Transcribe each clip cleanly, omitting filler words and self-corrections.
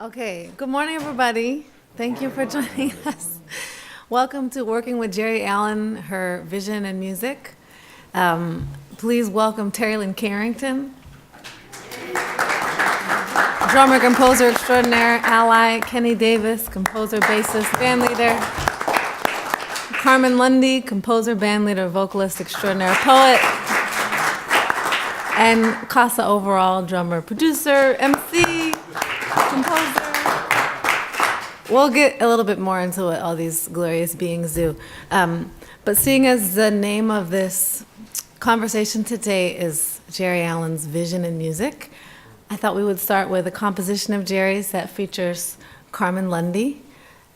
Okay, good morning, everybody. Thank you for joining us. Welcome to Working with Geri Allen, her vision and music. Please welcome Terri and Carrington. Drummer, composer extraordinaire, ally, Kenny Davis, composer, bassist, band leader. Carmen Lundy, composer, band leader, vocalist extraordinaire, poet. And Kassa overall, drummer, producer, MC, composer. We'll get a little bit more into what all these glorious beings do. But seeing as the name of this conversation today is Geri Allen's vision and music, I thought we would start with a composition of Geri's that features Carmen Lundy.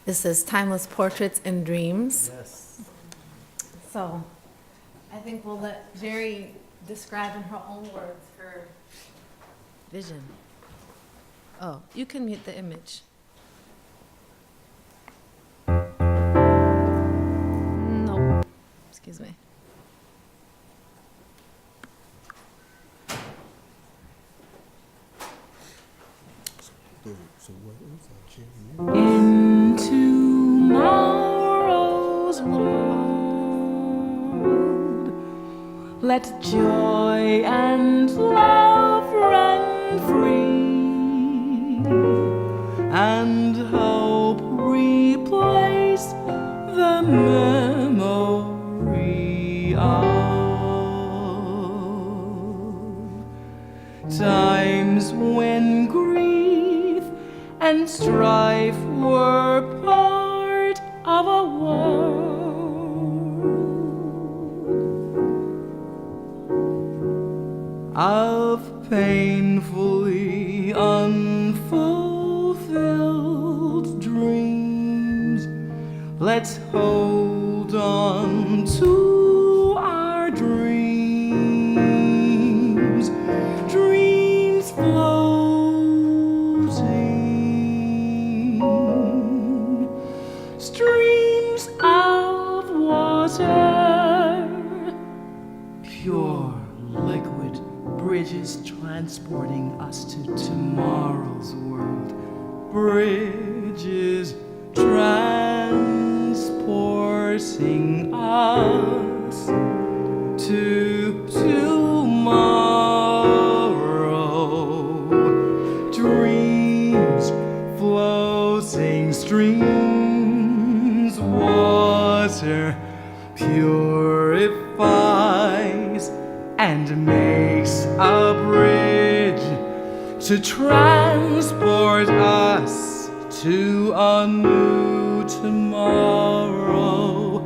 This is Timeless Portraits and Dreams. Yes. So I think we'll let Geri describe in her own words her vision. Oh, you can mute the image. Nope. Excuse me. In tomorrow's world, let joy and love run free, and hope replace the memory of times when grief and strife were part of a world of painfully unfulfilled dreams. Let's hold on to our dreams, dreams floating, streams of water, pure liquid bridges transporting us to tomorrow's world, bridges transporting us to tomorrow, dreams floating, streams, water purifies and makes a bridge to transport us to a new tomorrow,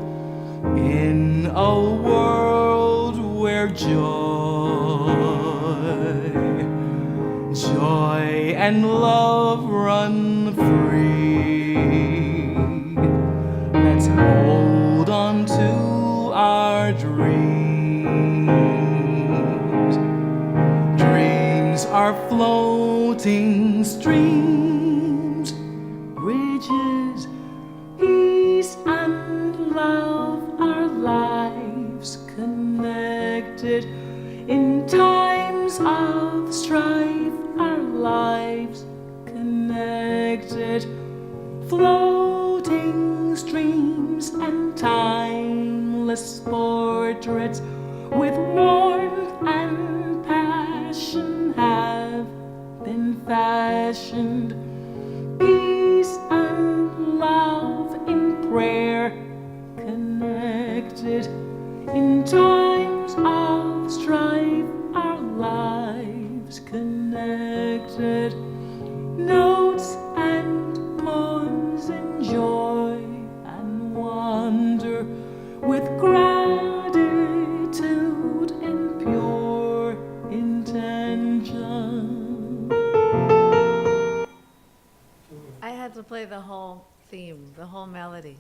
in a world where joy and love run free. Let's hold on to our dreams. Dreams are floating streams, bridges, peace and love, our lives connected in times of strife, our lives connected, floating streams and timeless portraits with warmth and passion have been fashioned, peace and love in prayer connected in times of strife, our lives connected, notes and poems in joy and wonder, with gratitude and pure intention. I had to play the whole theme, the whole melody,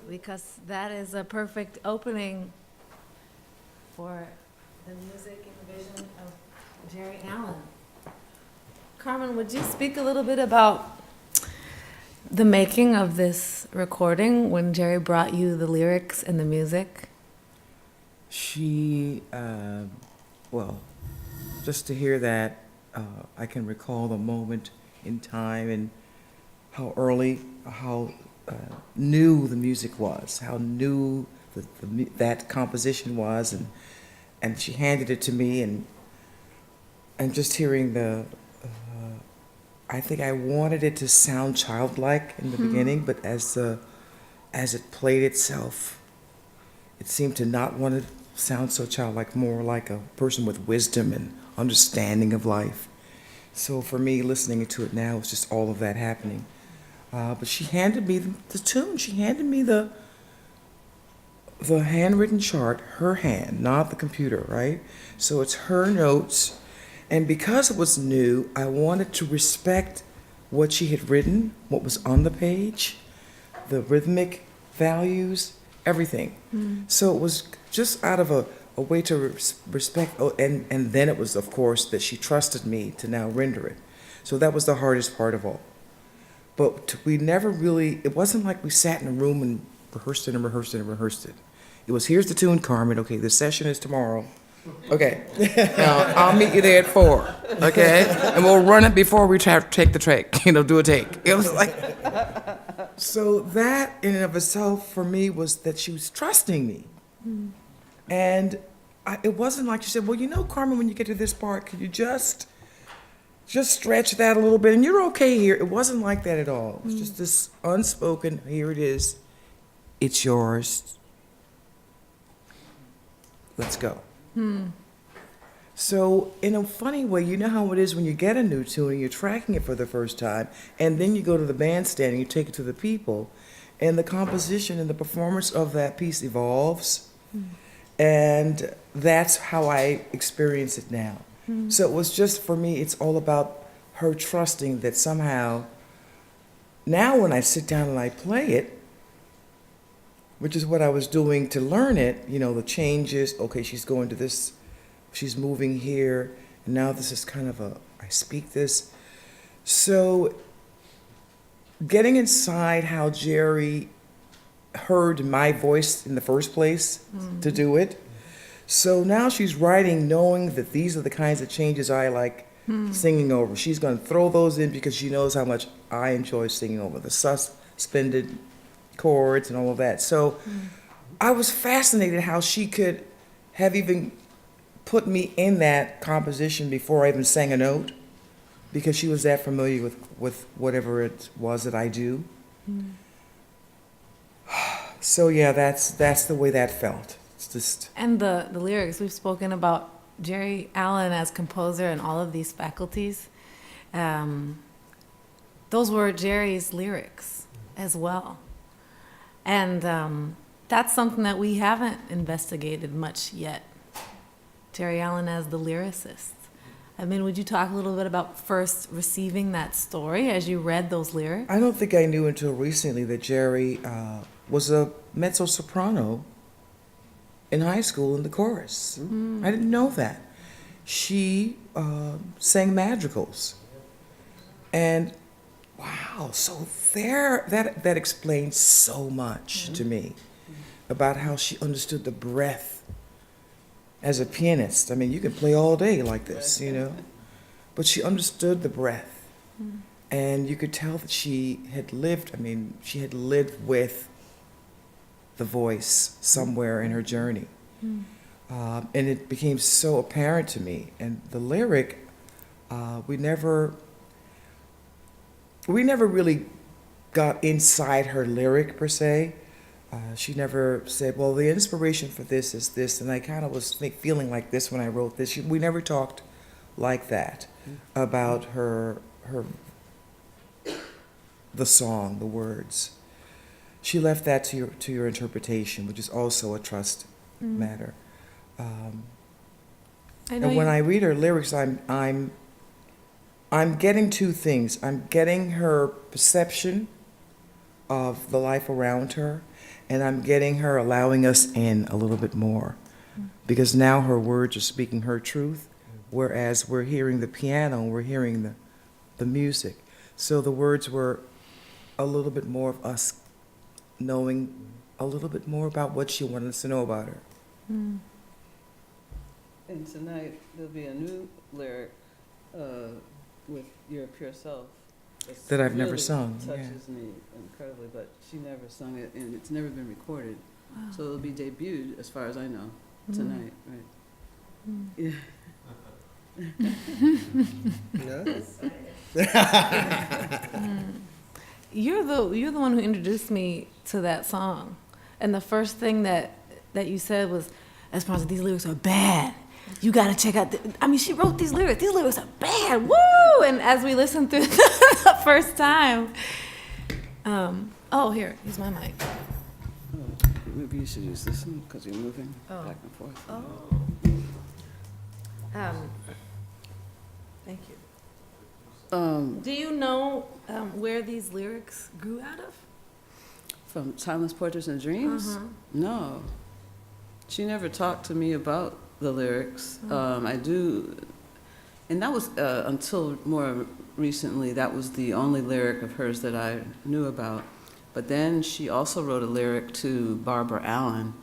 because that is a perfect opening for the music and vision of Geri Allen. Carmen, would you speak a little bit about the making of this recording when Geri brought you the lyrics and the music? She, well, just to hear that, I can recall the moment in time and how early, how new the music was, how new that composition was, and she handed it to me, and just hearing I think I wanted it to sound childlike in the beginning, but as it played itself, it seemed to not want to sound so childlike, more like a person with wisdom and understanding of life. So for me, listening to it now, it's just all of that happening. But she handed me the tune. She handed me the handwritten chart, her hand, not the computer, right? So it's her notes. And because it was new, I wanted to respect what she had written, what was on the page, the rhythmic values, everything. So it was just out of a way to respect, and then it was, of course, that she trusted me to now render it. So that was the hardest part of all. But we never really, it wasn't like we sat in a room and rehearsed it and rehearsed it and rehearsed it. It was, here's the tune, Carmen, okay, the session is tomorrow. Okay, now I'll meet you there at 4, okay? And we'll run it before we take the take, do a take. It was like, so that in and of itself for me was that she was trusting me. And it wasn't like she said, well, Carmen, when you get to this part, could you just stretch that a little bit, and you're okay here. It wasn't like that at all. It was just this unspoken, here it is, it's yours, let's go. So in a funny way, you know how it is when you get a new tune and you're tracking it for the first time, and then you go to the bandstand and you take it to the people, and the composition and the performance of that piece evolves, and that's how I experience it now. So it was just, for me, it's all about her trusting that somehow, now when I sit down and I play it, which is what I was doing to learn it, the changes, okay, she's going to this, she's moving here, and now this is kind of I speak this. So getting inside how Geri heard my voice in the first place to do it. So now she's writing knowing that these are the kinds of changes I like singing over. She's going to throw those in because she knows how much I enjoy singing over the suspended chords and all of that. So I was fascinated how she could have even put me in that composition before I even sang a note, because she was that familiar with whatever it was that I do. So yeah, that's the way that felt. It's just, And the lyrics, we've spoken about Geri Allen as composer and all of these faculties. Those were Geri's lyrics as well. And that's something that we haven't investigated much yet. Geri Allen as the lyricist. I mean, would you talk a little bit about first receiving that story as you read those lyrics? I don't think I knew until recently that Geri was a mezzo-soprano in high school in the chorus. I didn't know that. She sang madrigals. And wow, so that explains so much to me about how she understood the breath as a pianist. I mean, you can play all day like this, but she understood the breath. And you could tell that she had lived with the voice somewhere in her journey. And it became so apparent to me. And the lyric, we never really got inside her lyric per se. She never said, well, the inspiration for this is this, and I kind of was feeling like this when I wrote this. We never talked like that about the song, the words. She left that to your interpretation, which is also a trust matter. And when I read her lyrics, I'm getting two things. I'm getting her perception of the life around her, and I'm getting her allowing us in a little bit more, because now her words are speaking her truth, whereas we're hearing the piano, we're hearing the music. So the words were a little bit more of us knowing a little bit more about what she wanted us to know about her. And tonight there'll be a new lyric with Your Pure Self. That I've never really sung, yeah. touches me incredibly, but she never sung it, and it's never been recorded. So it'll be debuted, as far as I know, tonight, right? Yeah. You're the one who introduced me to that song, and the first thing that you said was, Esperanza, these lyrics are bad. You gotta check out. She wrote these lyrics. These lyrics are bad. Woo! And as we listened through the first time, here's my mic. Maybe you should use this one, because you're moving back and forth. Thank you. Um, Do you know where these lyrics grew out of? From Timeless Portraits and Dreams? No. She never talked to me about the lyrics. I do, and that was until more recently, that was the only lyric of hers that I knew about. But then she also wrote a lyric to Barbara Allen,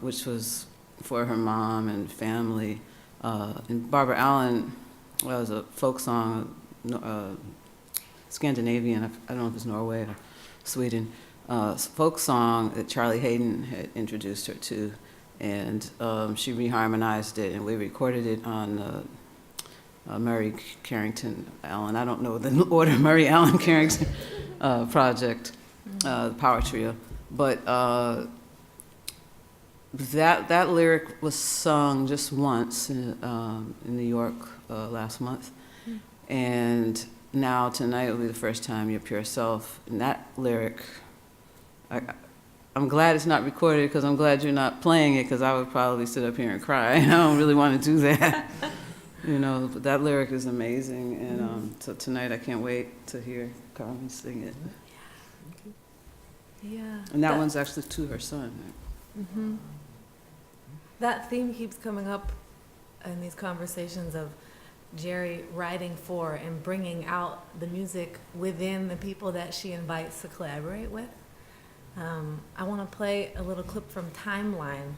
which was for her mom and family. And Barbara Allen was a folk song, Scandinavian, I don't know if it's Norway or Sweden, folk song that Charlie Hayden had introduced her to. And she reharmonized it, and we recorded it on Murray Carrington Allen. I don't know the order, Murray Allen Carrington project, the Power Trio. But that lyric was sung just once in New York last month. And now tonight will be the first time, Your Pure Self. And that lyric, I'm glad it's not recorded, because I'm glad you're not playing it, because I would probably sit up here and cry. I don't really want to do that. But that lyric is amazing. And so tonight I can't wait to hear Carmen sing it. Yeah. And that one's actually to her son. That theme keeps coming up in these conversations of Geri writing for and bringing out the music within the people that she invites to collaborate with. I want to play a little clip from Timeline,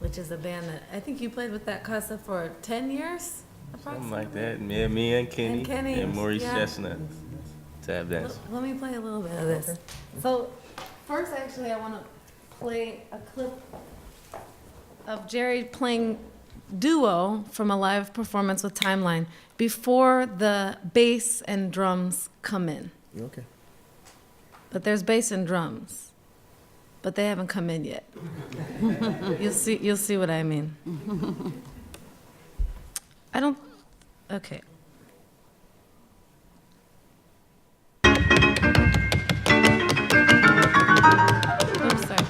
which is a band that I think you played with that Kassa for 10 years, Something like that. Me and Kenny and Maurice Chestnut. Tap dance. Let me play a little bit of this. So first, actually, I want to play a clip of Geri playing duo from a live performance with Timeline before the bass and drums come in. Okay. But there's bass and drums, but they haven't come in yet. You'll see what I mean. Okay. Oops, sorry.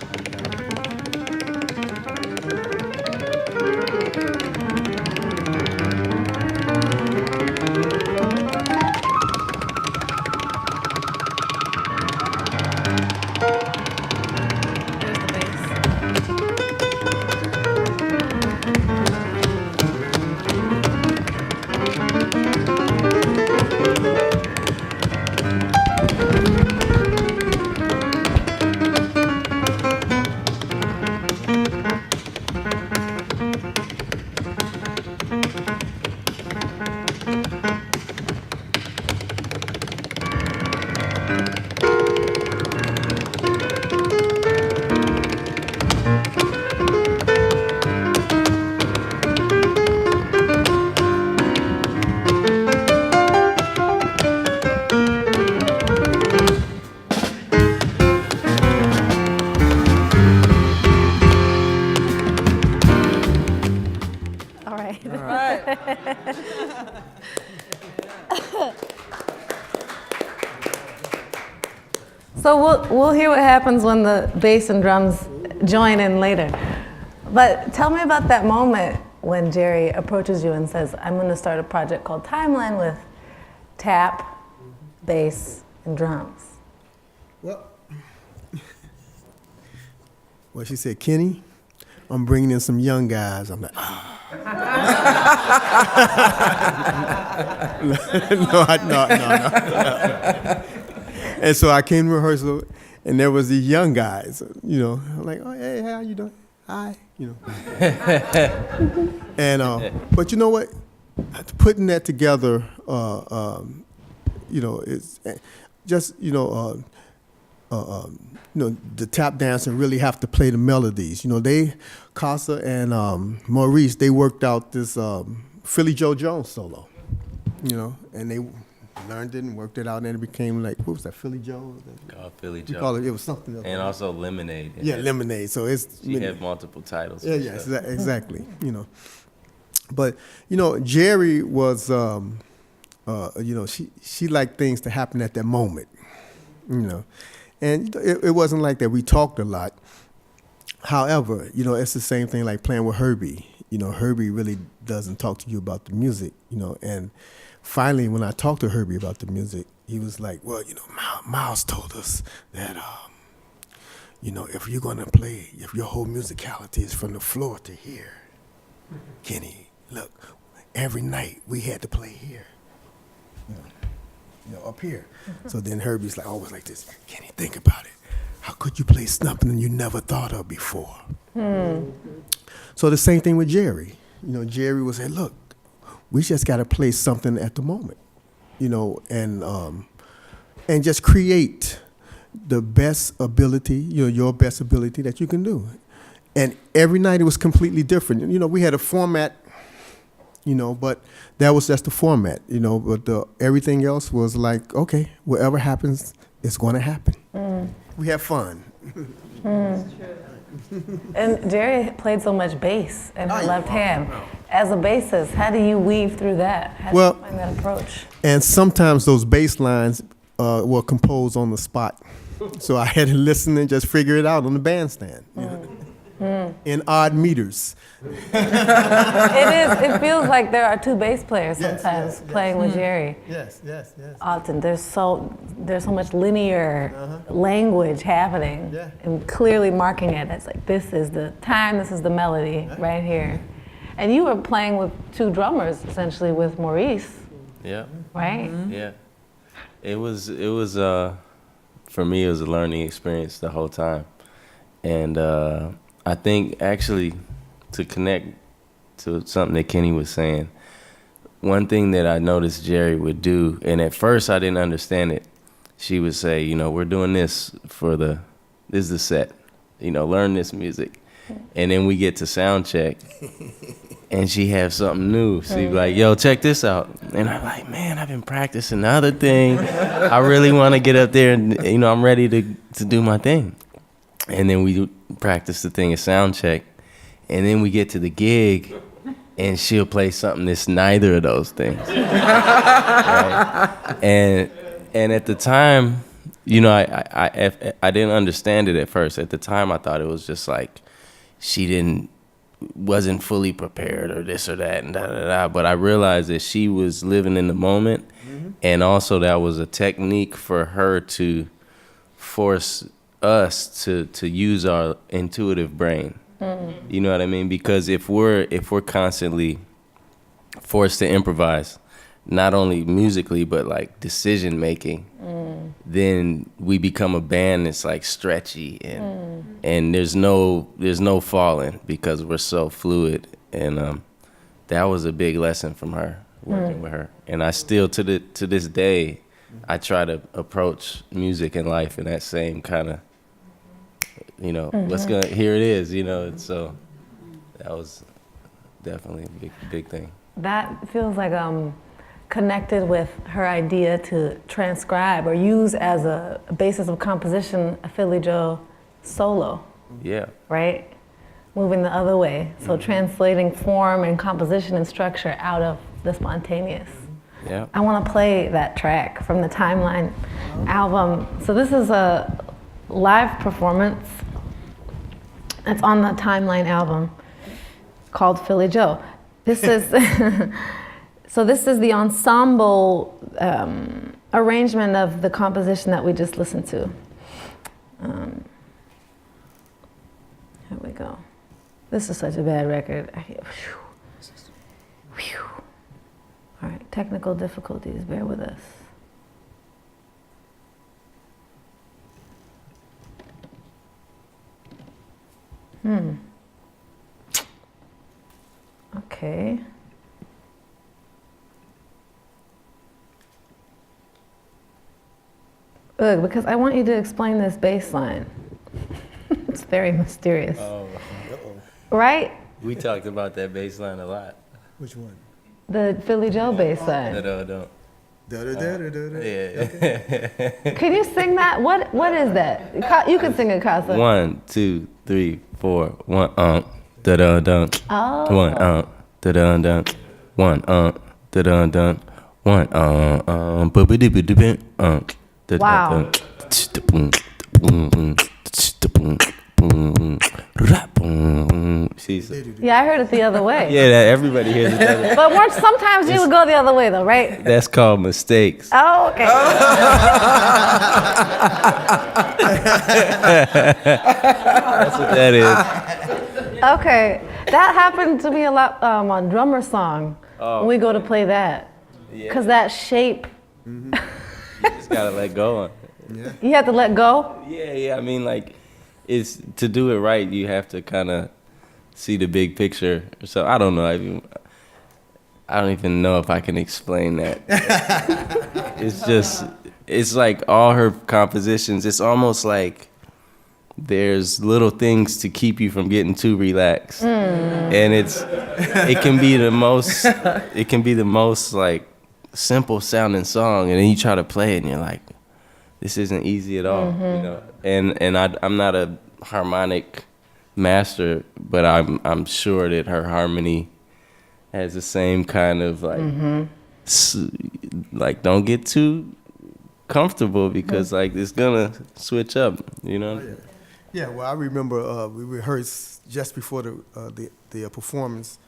There's the bass. All right. So we'll hear what happens when the bass and drums join in later. But tell me about that moment when Geri approaches you and says, I'm going to start a project called Timeline with tap, bass, and drums. Well, she said, Kenny, I'm bringing in some young guys. I'm like, no. And so I came to rehearsal, and there was these young guys, I'm like, oh, hey, how you doing? Hi, And, but you know what? Putting that together it's just, the tap dancer really have to play the melodies. Kassa and Maurice, they worked out this Philly Joe Jones solo, and they learned it and worked it out, and then it became like, what was that, Philly Joe? Called Philly You Joe. call it was something else. And also Lemonade. Yeah, Lemonade. So it's She had multiple titles. Yeah, yes, exactly. But Geri was, she liked things to happen at that moment, and it wasn't like that. We talked a lot. However, it's the same thing like playing with Herbie. Herbie really doesn't talk to you about the music, and finally, when I talked to Herbie about the music, he was like, well, Miles told us that, if you're going to play, if your whole musicality is from the floor to here, Kenny, look, every night we had to play here, up here. So then Herbie's like, always like this, Kenny, think about it. How could you play something you never thought of before? So the same thing with Geri. Geri would say, look, we just got to play something at the moment, and just create the best ability, your best ability that you can do. And every night it was completely different. We had a format, but that was just the format, but everything else was like, okay, whatever happens, it's going to happen. We have fun. And Geri played so much bass in her left hand. As a bassist, how do you weave through that? How do you find that approach? And sometimes those bass lines were composed on the spot. So I had to listen and just figure it out on the bandstand. In odd meters. It feels like there are two bass players sometimes playing with Geri. Yes. Often there's so much linear language happening and clearly marking it. It's like, this is the time, this is the melody right here. And you were playing with two drummers essentially with Maurice. Yeah. Right? Yeah. It was for me, it was a learning experience the whole time. And I think actually to connect to something that Kenny was saying, one thing that I noticed Geri would do, and at first I didn't understand it, she would say, we're doing this this is the set, learn this music. And then we get to sound check and she have something new. She'd be like, yo, check this out. And I'm like, man, I've been practicing the other thing. I really want to get up there and, I'm ready to do my thing. And then we practice the thing at sound check. And then we get to the gig and she'll play something that's neither of those things. Right? And at the time, I didn't understand it at first. At the time, I thought it was just like she wasn't fully prepared or this or that and da-da-da. But I realized that she was living in the moment. And also that was a technique for her to force us to use our intuitive brain. You know what I mean? Because if we're constantly forced to improvise, not only musically but like decision making, then we become a band that's like stretchy and there's no falling because we're so fluid. And that was a big lesson from her, working with her. And I still to this day I try to approach music and life in that same kind of, here it is, and so that was definitely a big thing. That feels like connected with her idea to transcribe or use as a basis of composition a Philly Joe solo. Yeah. Right? Moving the other way. So translating form and composition and structure out of the spontaneous. Yeah. I want to play that track from the Timeline album. So this is a live performance. It's on the Timeline album called Philly Joe. This is so this is the ensemble arrangement of the composition that we just listened to. Here we go. This is such a bad record. All right, technical difficulties, bear with us. Okay. Ugh, because I want you to explain this bass line. It's very mysterious. Oh, Right? we talked about that bass line a lot. Which one? The Philly Joe bass line. Don't. Da-da-da-da-da-da. Yeah. Can you sing that? What is that? You can sing it, Kassa. 1, 2, 3, 4. 1 da dun dun. Oh. 1 da dun dun. 1 da dun dun. 1 Wow. Yeah, I heard it the other way. Yeah, everybody hears it. That way. But sometimes you would go the other way, though, right? That's called mistakes. Oh, okay. That's what that is. Okay. That happened to me a lot on Drummer Song when we go to play that. Because that shape, You just gotta let go. you have to let go. Yeah. I mean, like, it's to do it right. You have to kind of see the big picture. So I don't know. I don't even know if I can explain that. It's like all her compositions. It's almost like there's little things to keep you from getting too relaxed, and it can be the most like simple sounding song, and then you try to play it, and you're like, this isn't easy at all, you know. And I'm not a harmonic master, but I'm sure that her harmony has the same kind of like, like don't get too comfortable because like it's gonna switch up, you know. Yeah, well, I remember we rehearsed just before the performance,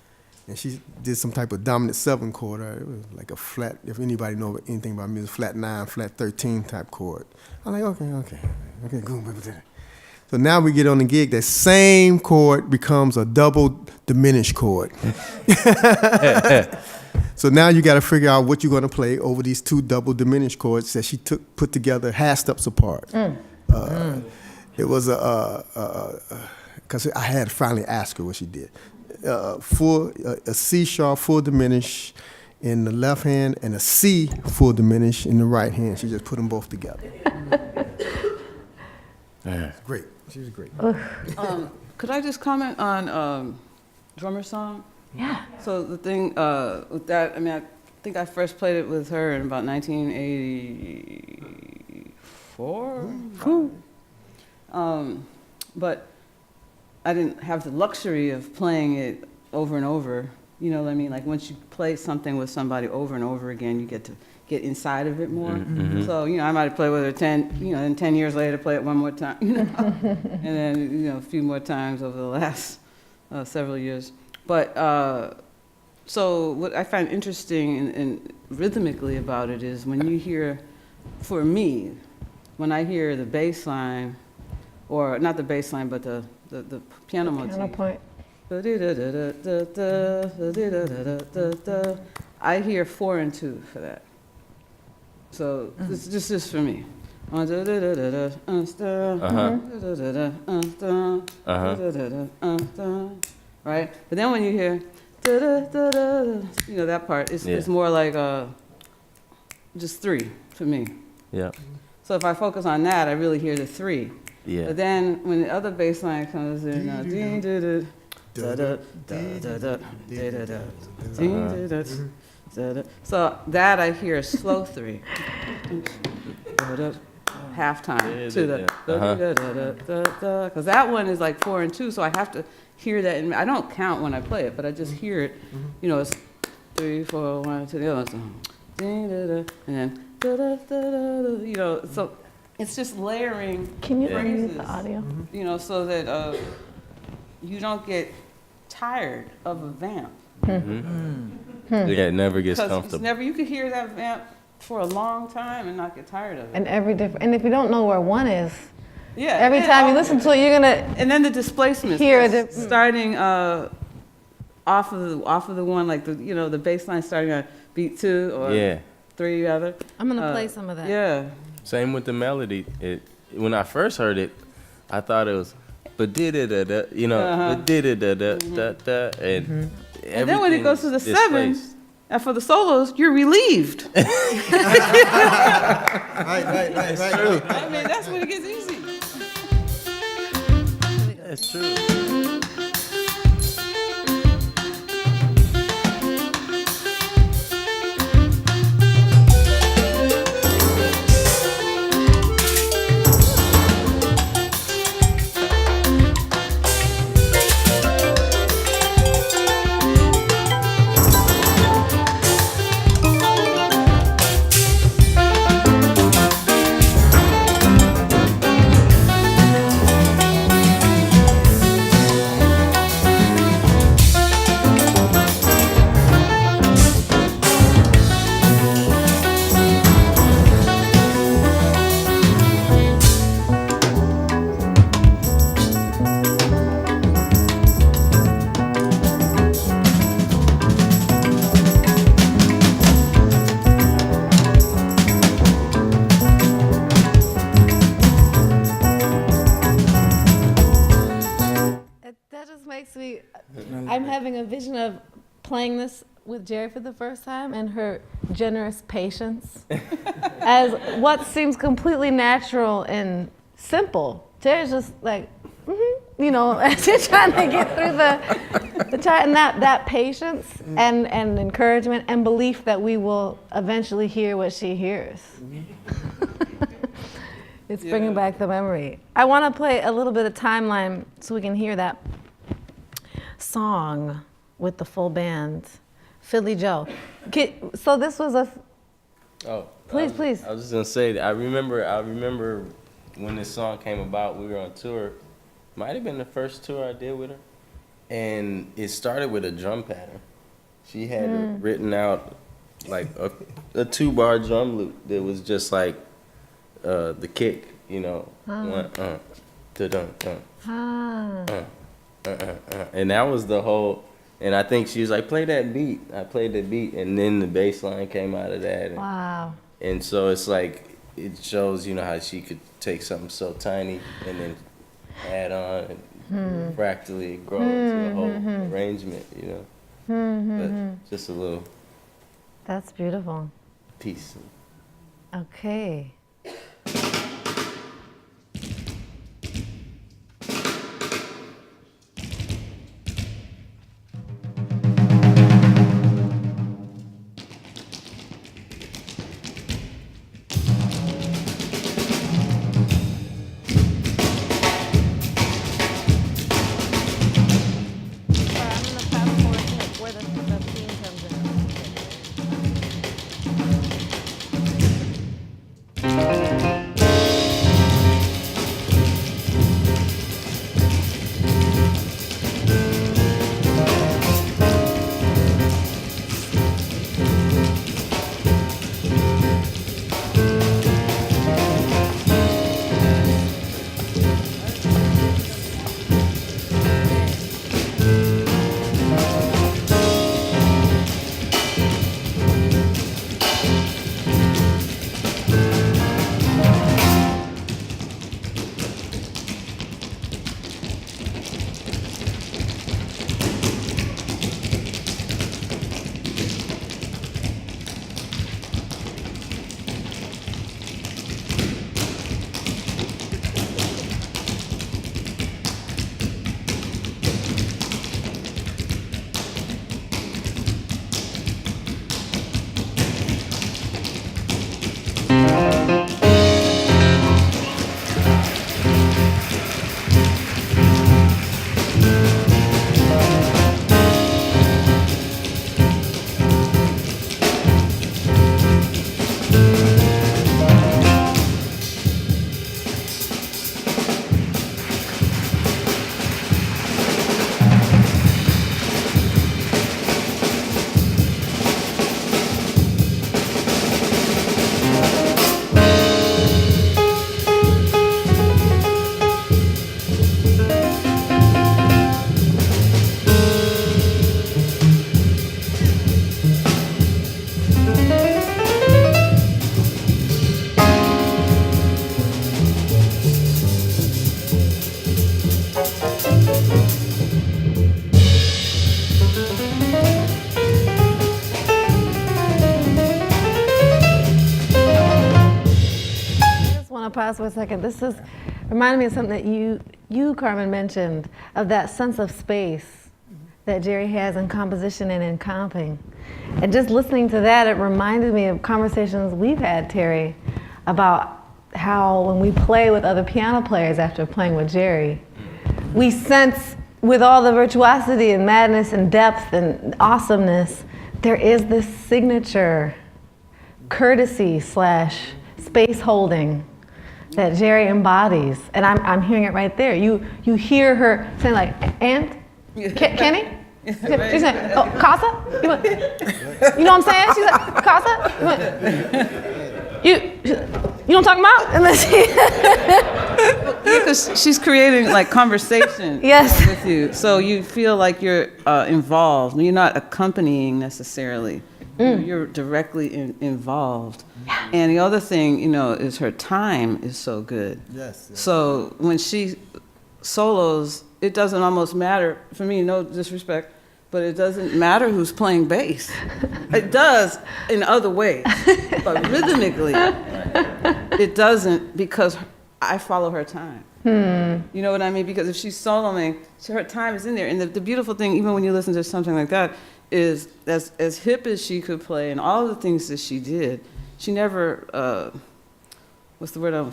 and she did some type of dominant 7 chord. It was like a flat, if anybody know anything about music, flat 9, flat 13 type chord. I'm like, okay, go. So now we get on the gig, that same chord becomes a double diminished chord. So now you got to figure out what you're going to play over these 2 double diminished chords that she put together half steps apart. It was because I had to finally ask her what she did. A C sharp full diminish in the left hand and a C full diminish in the right hand. She just put them both together. Great. She was great. Could I just comment on Drummer Song? Yeah. So the thing with that, I mean, I think I first played it with her in about 1984. But I didn't have the luxury of playing it over and over. You know what I mean? Like once you play something with somebody over and over again, you get to get inside of it more. So, you know, I might have played with her 10 years later, play it one more time, you know, and then, you know, a few more times over the last several years. But so what I find interesting and rhythmically about it is when you hear, for me, when I hear the bass line, or not the bass line, but the piano motif. Piano point. I hear 4 and 2 for that. So this is for me. Right? But then when you hear, you know, that part, it's more like just 3 for me. Yeah. So if I focus on that, I really hear the 3. Yeah. But then when the other bass line comes in, so that I hear a slow 3. Halftime to the, because that one is like 4 and 2, so I have to hear that. And I don't count when I play it, but I just hear it. You know, it's 3, 4, 1, 2, the other one, and then you know, so it's just layering. Can you phrases, unmute the audio? you know, so that you don't get tired of a vamp. Yeah, it never gets Because comfortable. you could hear that vamp for a long time and not get tired of it. And and if you don't know where one is, Yeah. every and time you listen to it, you're gonna And then the displacement. hear it. Starting off of the one, like the bass line starting on beat 2 or 3 rather. I'm gonna play some of that. Yeah. Same with the melody. When I first heard it, I thought it was, but did it, you know, but did it, and And then when it goes to the 7, And for the solos, you're relieved. Right. I mean, that's when it gets easy. That's true. That just makes me, I'm having a vision of playing this with Geri for the first time and her generous patience as what seems completely natural and simple. Geri's just like, you know, as you're trying to get through the chart, and that patience and encouragement and belief that we will eventually hear what she hears. It's bringing back the memory. I want to play a little bit of timeline so we can hear that song with the full band. Philly Joe. So this was a. Oh, Please. I was just gonna say that I remember when this song came about. We were on tour. Might have been the first tour I did with her, and it started with a drum pattern. She had written out like a 2-bar drum loop that was just like the kick, you know, one da-dun, and that was the whole. And I think she was like, play that beat. I played the beat, and then the bass line came out of that. And, Wow. and so it's like, it shows, you know, how she could take something so tiny and then add on and fractally grow into a whole arrangement, you know. But just a little That's beautiful. piece. Okay. Where the theme comes in. want to pause for a second. This is reminding me of something that you Carmen mentioned, of that sense of space that Geri has in composition and in comping. And just listening to that, it reminded me of conversations we've had, Terri, about how when we play with other piano players after playing with Geri, we sense with all the virtuosity and madness and depth and awesomeness, there is this signature courtesy / space holding that Geri embodies. And I'm hearing it right there. You hear her saying like, and? Kenny? She's saying, oh, Kassa? You know what I'm saying? She's like, Kassa? You know what I'm talking about? And then Because she's creating like conversation Yes. with you, so you feel like you're involved. You're not accompanying necessarily. You're directly involved. And the other thing, is her time is so good. Yes. So when she solos, it doesn't almost matter, for me, no disrespect, but it doesn't matter who's playing bass. It does in other ways, but rhythmically, it doesn't, because I follow her time. You know what I mean? Because if she's soloing, her time is in there. And the beautiful thing, even when you listen to something like that, is as hip as she could play and all the things that she did, she never, what's the word,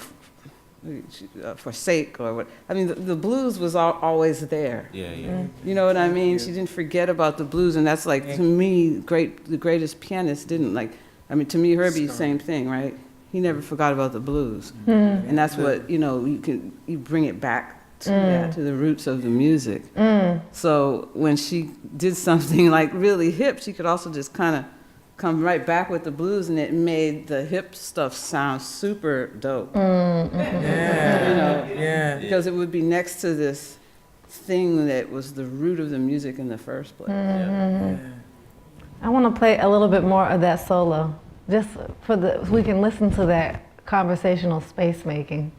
forsake or what. I mean, the blues was always there. Yeah. You know what I mean? She didn't forget about the blues, and that's like, to me, the greatest pianist didn't like. I mean, to me, Herbie, same thing, right? He never forgot about the blues, and that's what you bring it back to that, to the roots of the music. So when she did something like really hip, she could also just kind of come right back with the blues, and it made the hip stuff sound super dope. Because it would be next to this thing that was the root of the music in the first place. I want to play a little bit more of that solo, just so we can listen to that conversational space making.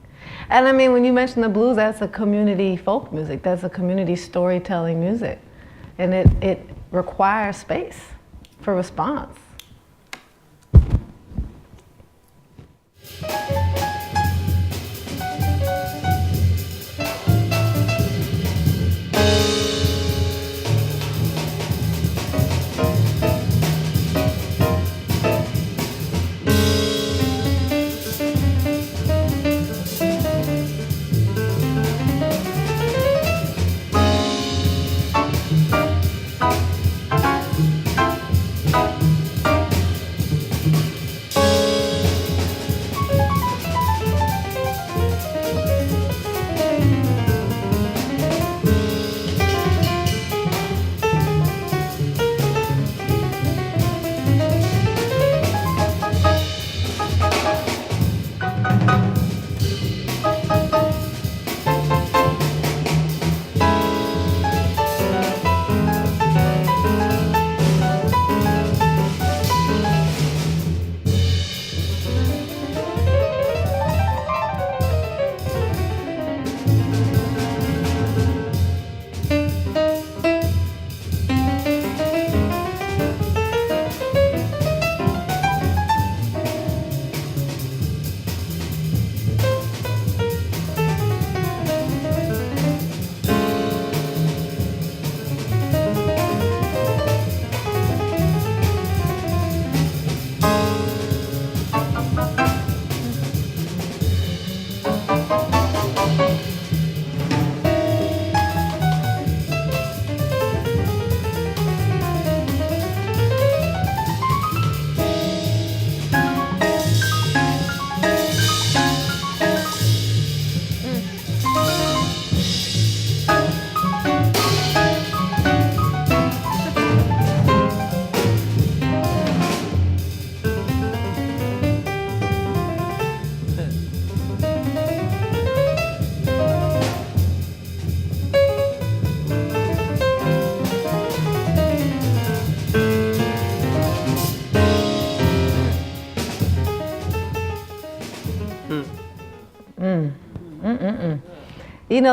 And I mean, when you mention the blues, that's a community folk music. That's a community storytelling music. And it requires space for response.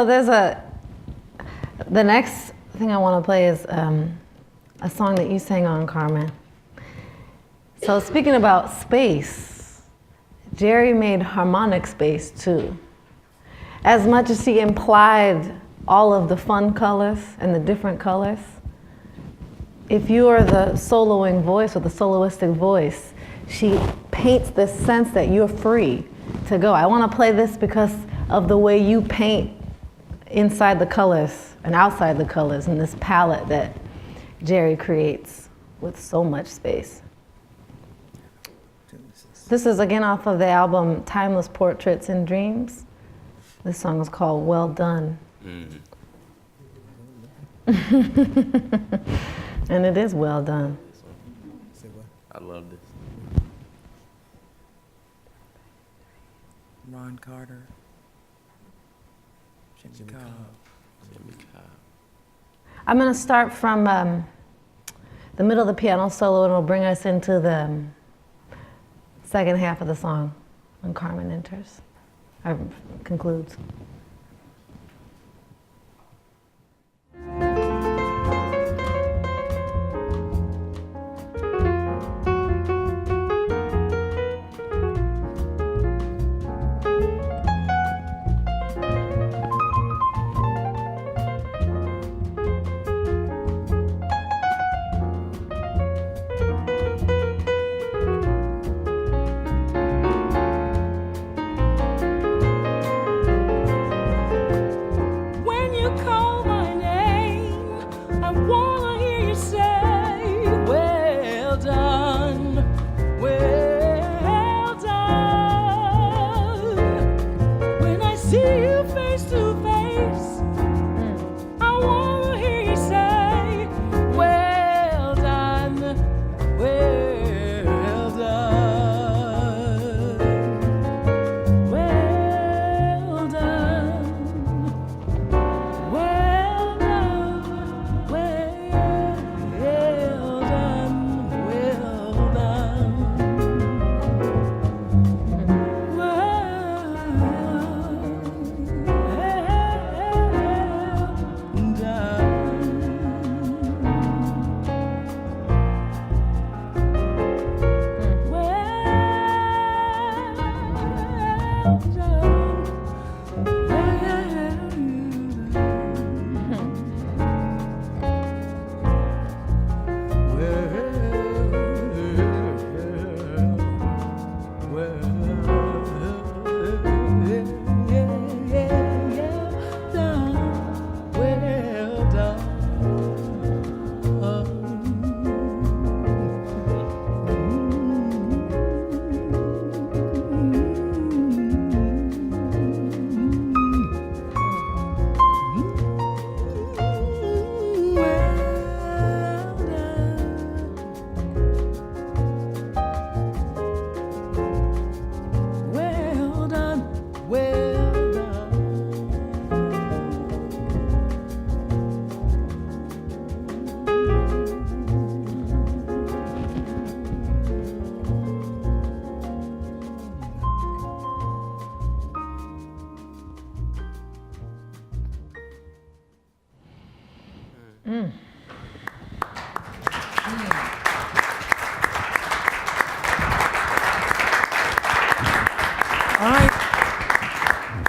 There's the next thing I want to play is a song that you sang on, Carmen. So speaking about space, Geri made harmonic space too. As much as she implied all of the fun colors and the different colors, if you are the soloing voice or the soloistic voice, she paints this sense that you're free to go. I want to play this because of the way you paint inside the colors and outside the colors in this palette that Geri creates with so much space. This is again off of the album Timeless Portraits and Dreams. This song is called Well Done. And it is well done. I love this. Ron Carter. Jimmy Cobb. I'm going to start from the middle of the piano solo, and it'll bring us into the second half of the song when Carmen enters, or concludes.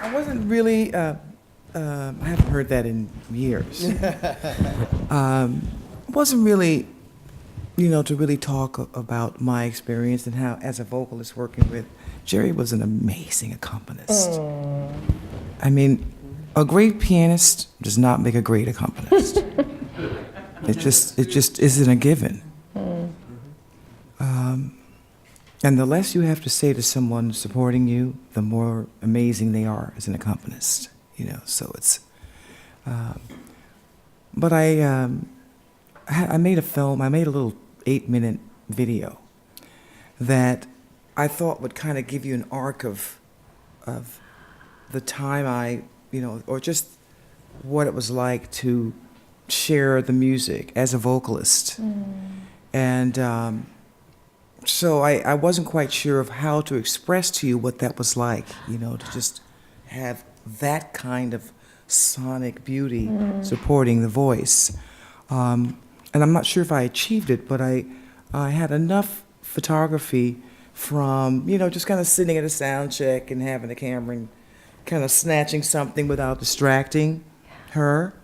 I wasn't really, I haven't heard that in years. Wasn't really, to really talk about my experience and how, as a vocalist working with, Geri was an amazing accompanist. I mean, a great pianist does not make a great accompanist. It just isn't a given. And the less you have to say to someone supporting you, the more amazing they are as an accompanist. So it's. But I made a film. I made a little 8-minute video that I thought would kind of give you an arc of the time or just what it was like to share the music as a vocalist. And so I wasn't quite sure of how to express to you what that was like, to just have that kind of sonic beauty supporting the voice. And I'm not sure if I achieved it, but I had enough photography from, just kind of sitting at a sound check and having the camera and kind of snatching something without distracting her.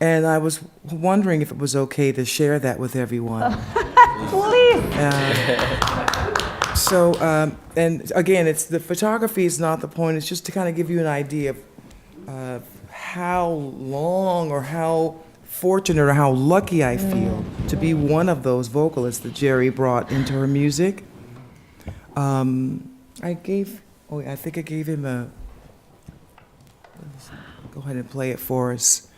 And I was wondering if it was okay to share that with everyone. Please. And again, the photography is not the point, it's just to kind of give you an idea of how long or how fortunate or how lucky I feel to be one of those vocalists that Geri brought into her music. I think I gave him go ahead and play it for us.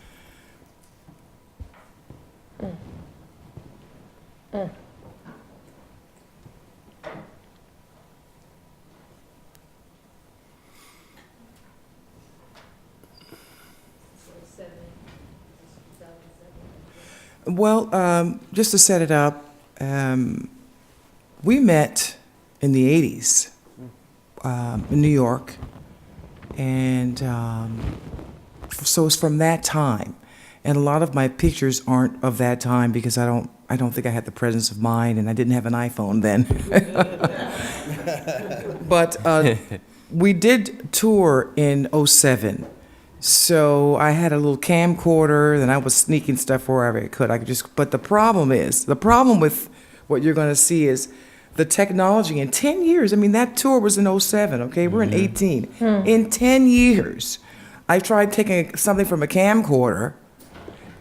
Well, just to set it up, we met in the 80s in New York, and so it's from that time. And a lot of my pictures aren't of that time because I don't think I had the presence of mind, and I didn't have an iPhone then. But we did tour in '07. So I had a little camcorder, and I was sneaking stuff wherever I could. But the problem with what you're going to see is the technology in 10 years. I mean, that tour was in '07, okay? We're in 18. In 10 years, I tried taking something from a camcorder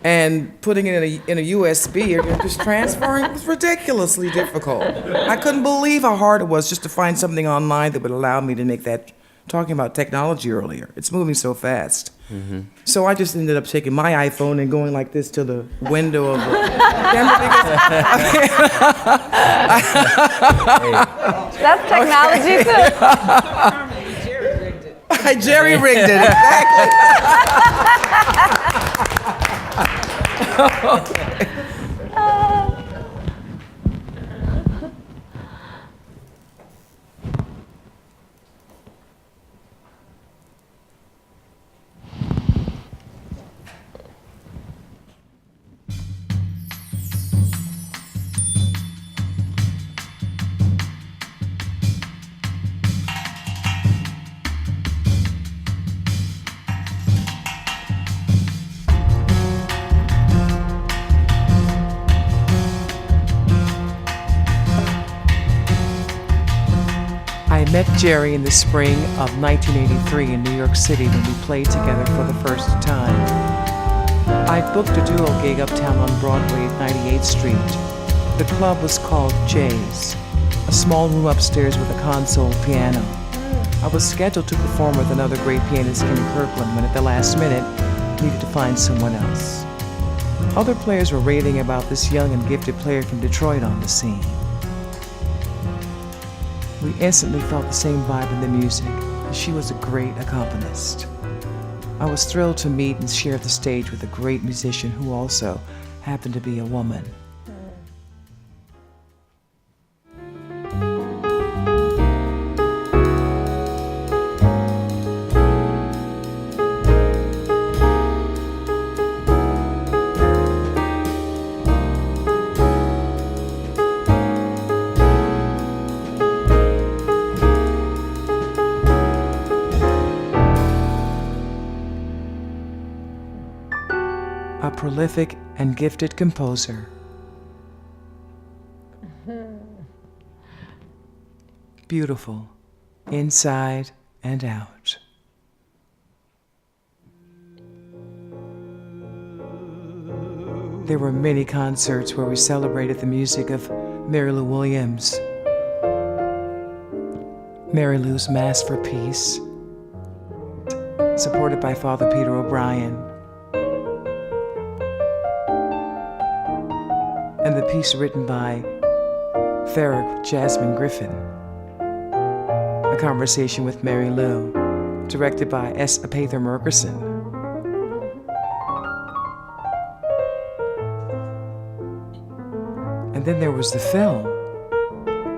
and putting it in a USB or just transferring. It was ridiculously difficult. I couldn't believe how hard it was just to find something online that would allow me to make that. Talking about technology earlier, it's moving so fast. So I just ended up taking my iPhone and going like this to the window of the camera. That's technology too. I jerry-rigged it, exactly. I met Geri in the spring of 1983 in New York City when we played together for the first time. I booked a duo gig uptown on Broadway at 98th Street. The club was called Jay's, a small room upstairs with a console piano. I was scheduled to perform with another great pianist, Kenny Kirkland, when at the last minute, needed to find someone else. Other players were raving about this young and gifted player from Detroit on the scene. We instantly felt the same vibe in the music, and she was a great accompanist. I was thrilled to meet and share the stage with a great musician who also happened to be a woman. A prolific and gifted composer. Beautiful, inside and out. There were many concerts where we celebrated the music of Mary Lou Williams, Mary Lou's Mass for Peace, supported by Father Peter O'Brien, and the piece written by Therick Jasmine Griffin, A Conversation with Mary Lou, directed by S. Apather Murkerson. And then there was the film,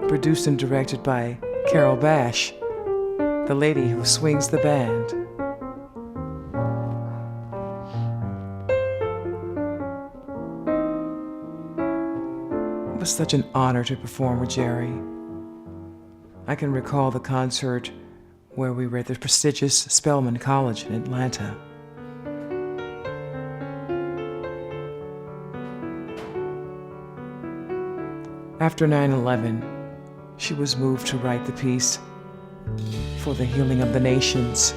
produced and directed by Carol Bash, the lady who swings the band. It was such an honor to perform with Geri. I can recall the concert where we were at the prestigious Spelman College in Atlanta. After 9/11, she was moved to write the piece For the Healing of the Nations,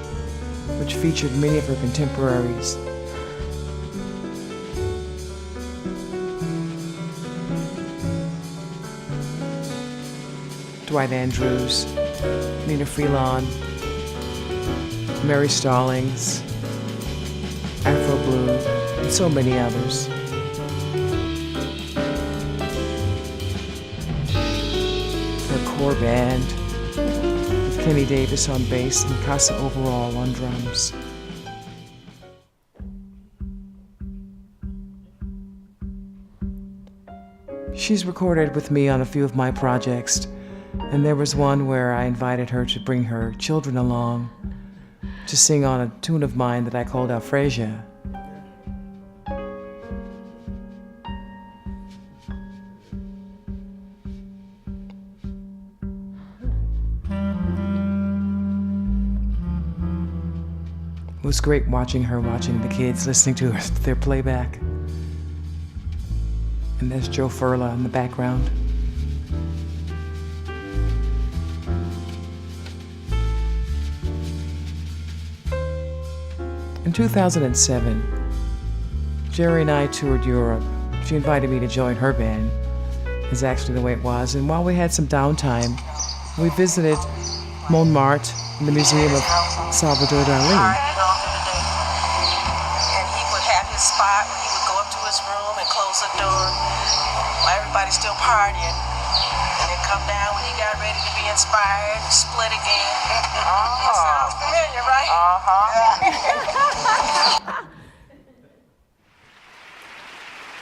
which featured many of her contemporaries. Dwight Andrews, Nina Freelon, Mary Stallings, Afro Blue, and so many others. Her core band, with Kenny Davis on bass and Kassa overall on drums. She's recorded with me on a few of my projects, and there was one where I invited her to bring her children along to sing on a tune of mine that I called Alphresia. It was great watching the kids, listening to their playback. And there's Joe Furla in the background. In 2007, Geri and I toured Europe. She invited me to join her band, is actually the way it was. And while we had some downtime, we visited Montmartre and the Museum of Salvador Dali. And he would have his spot where he would go up to his room and close the door while everybody's still partying. And then come down when he got ready to be inspired and split again. It sounds familiar, right?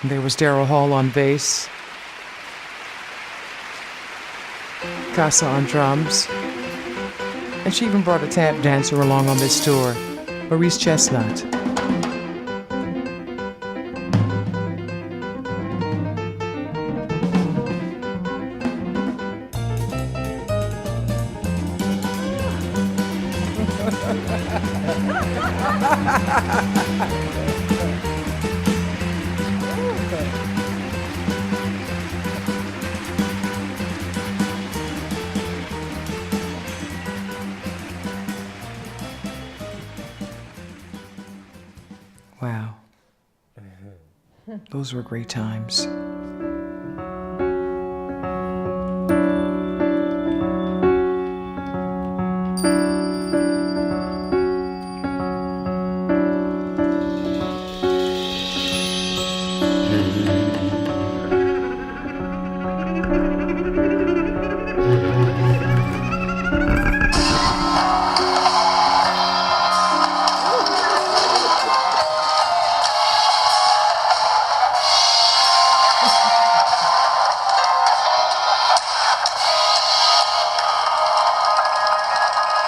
There was Daryl Hall on bass, Kassa on drums, and she even brought a tap dancer along on this tour, Maurice Chestnut. Wow. Those were great times.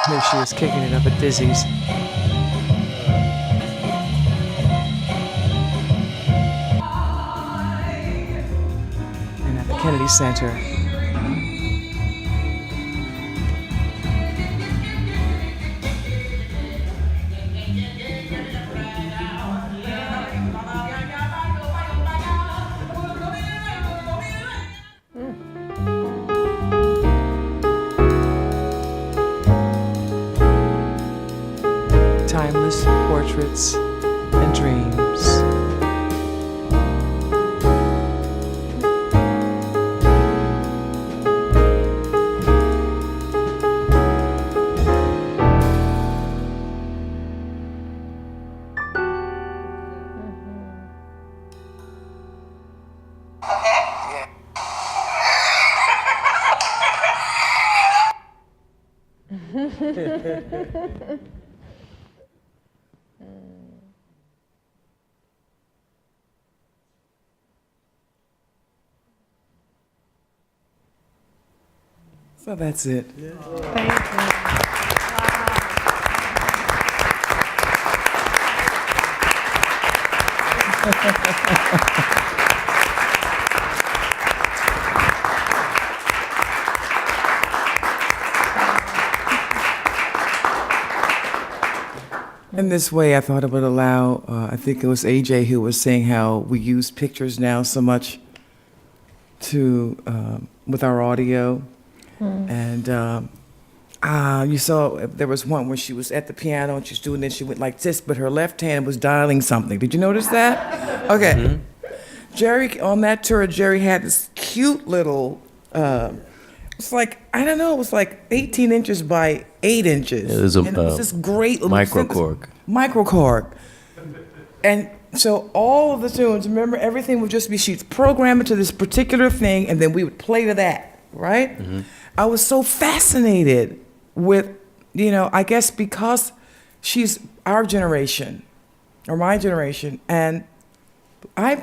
There she is, kicking it up at Dizzy's. And at the Kennedy Center. Timeless portraits and dreams. So that's it. Thank you. In this way, I thought it would allow, I think it was AJ who was saying how we use pictures now so much with our audio. And you saw there was one where she was at the piano and she was doing this, she went like this, but her left hand was dialing something. Did you notice that? Okay. Geri, on that tour, Geri had this cute little, it's like, I don't know, it was like 18 inches by 8 inches. It was and it was this great little microcork. Microcork. And so all of the tunes, remember, everything would just be sheets programmed to this particular thing, and then we would play to that, right? I was so fascinated with, I guess because she's our generation, or my generation, and we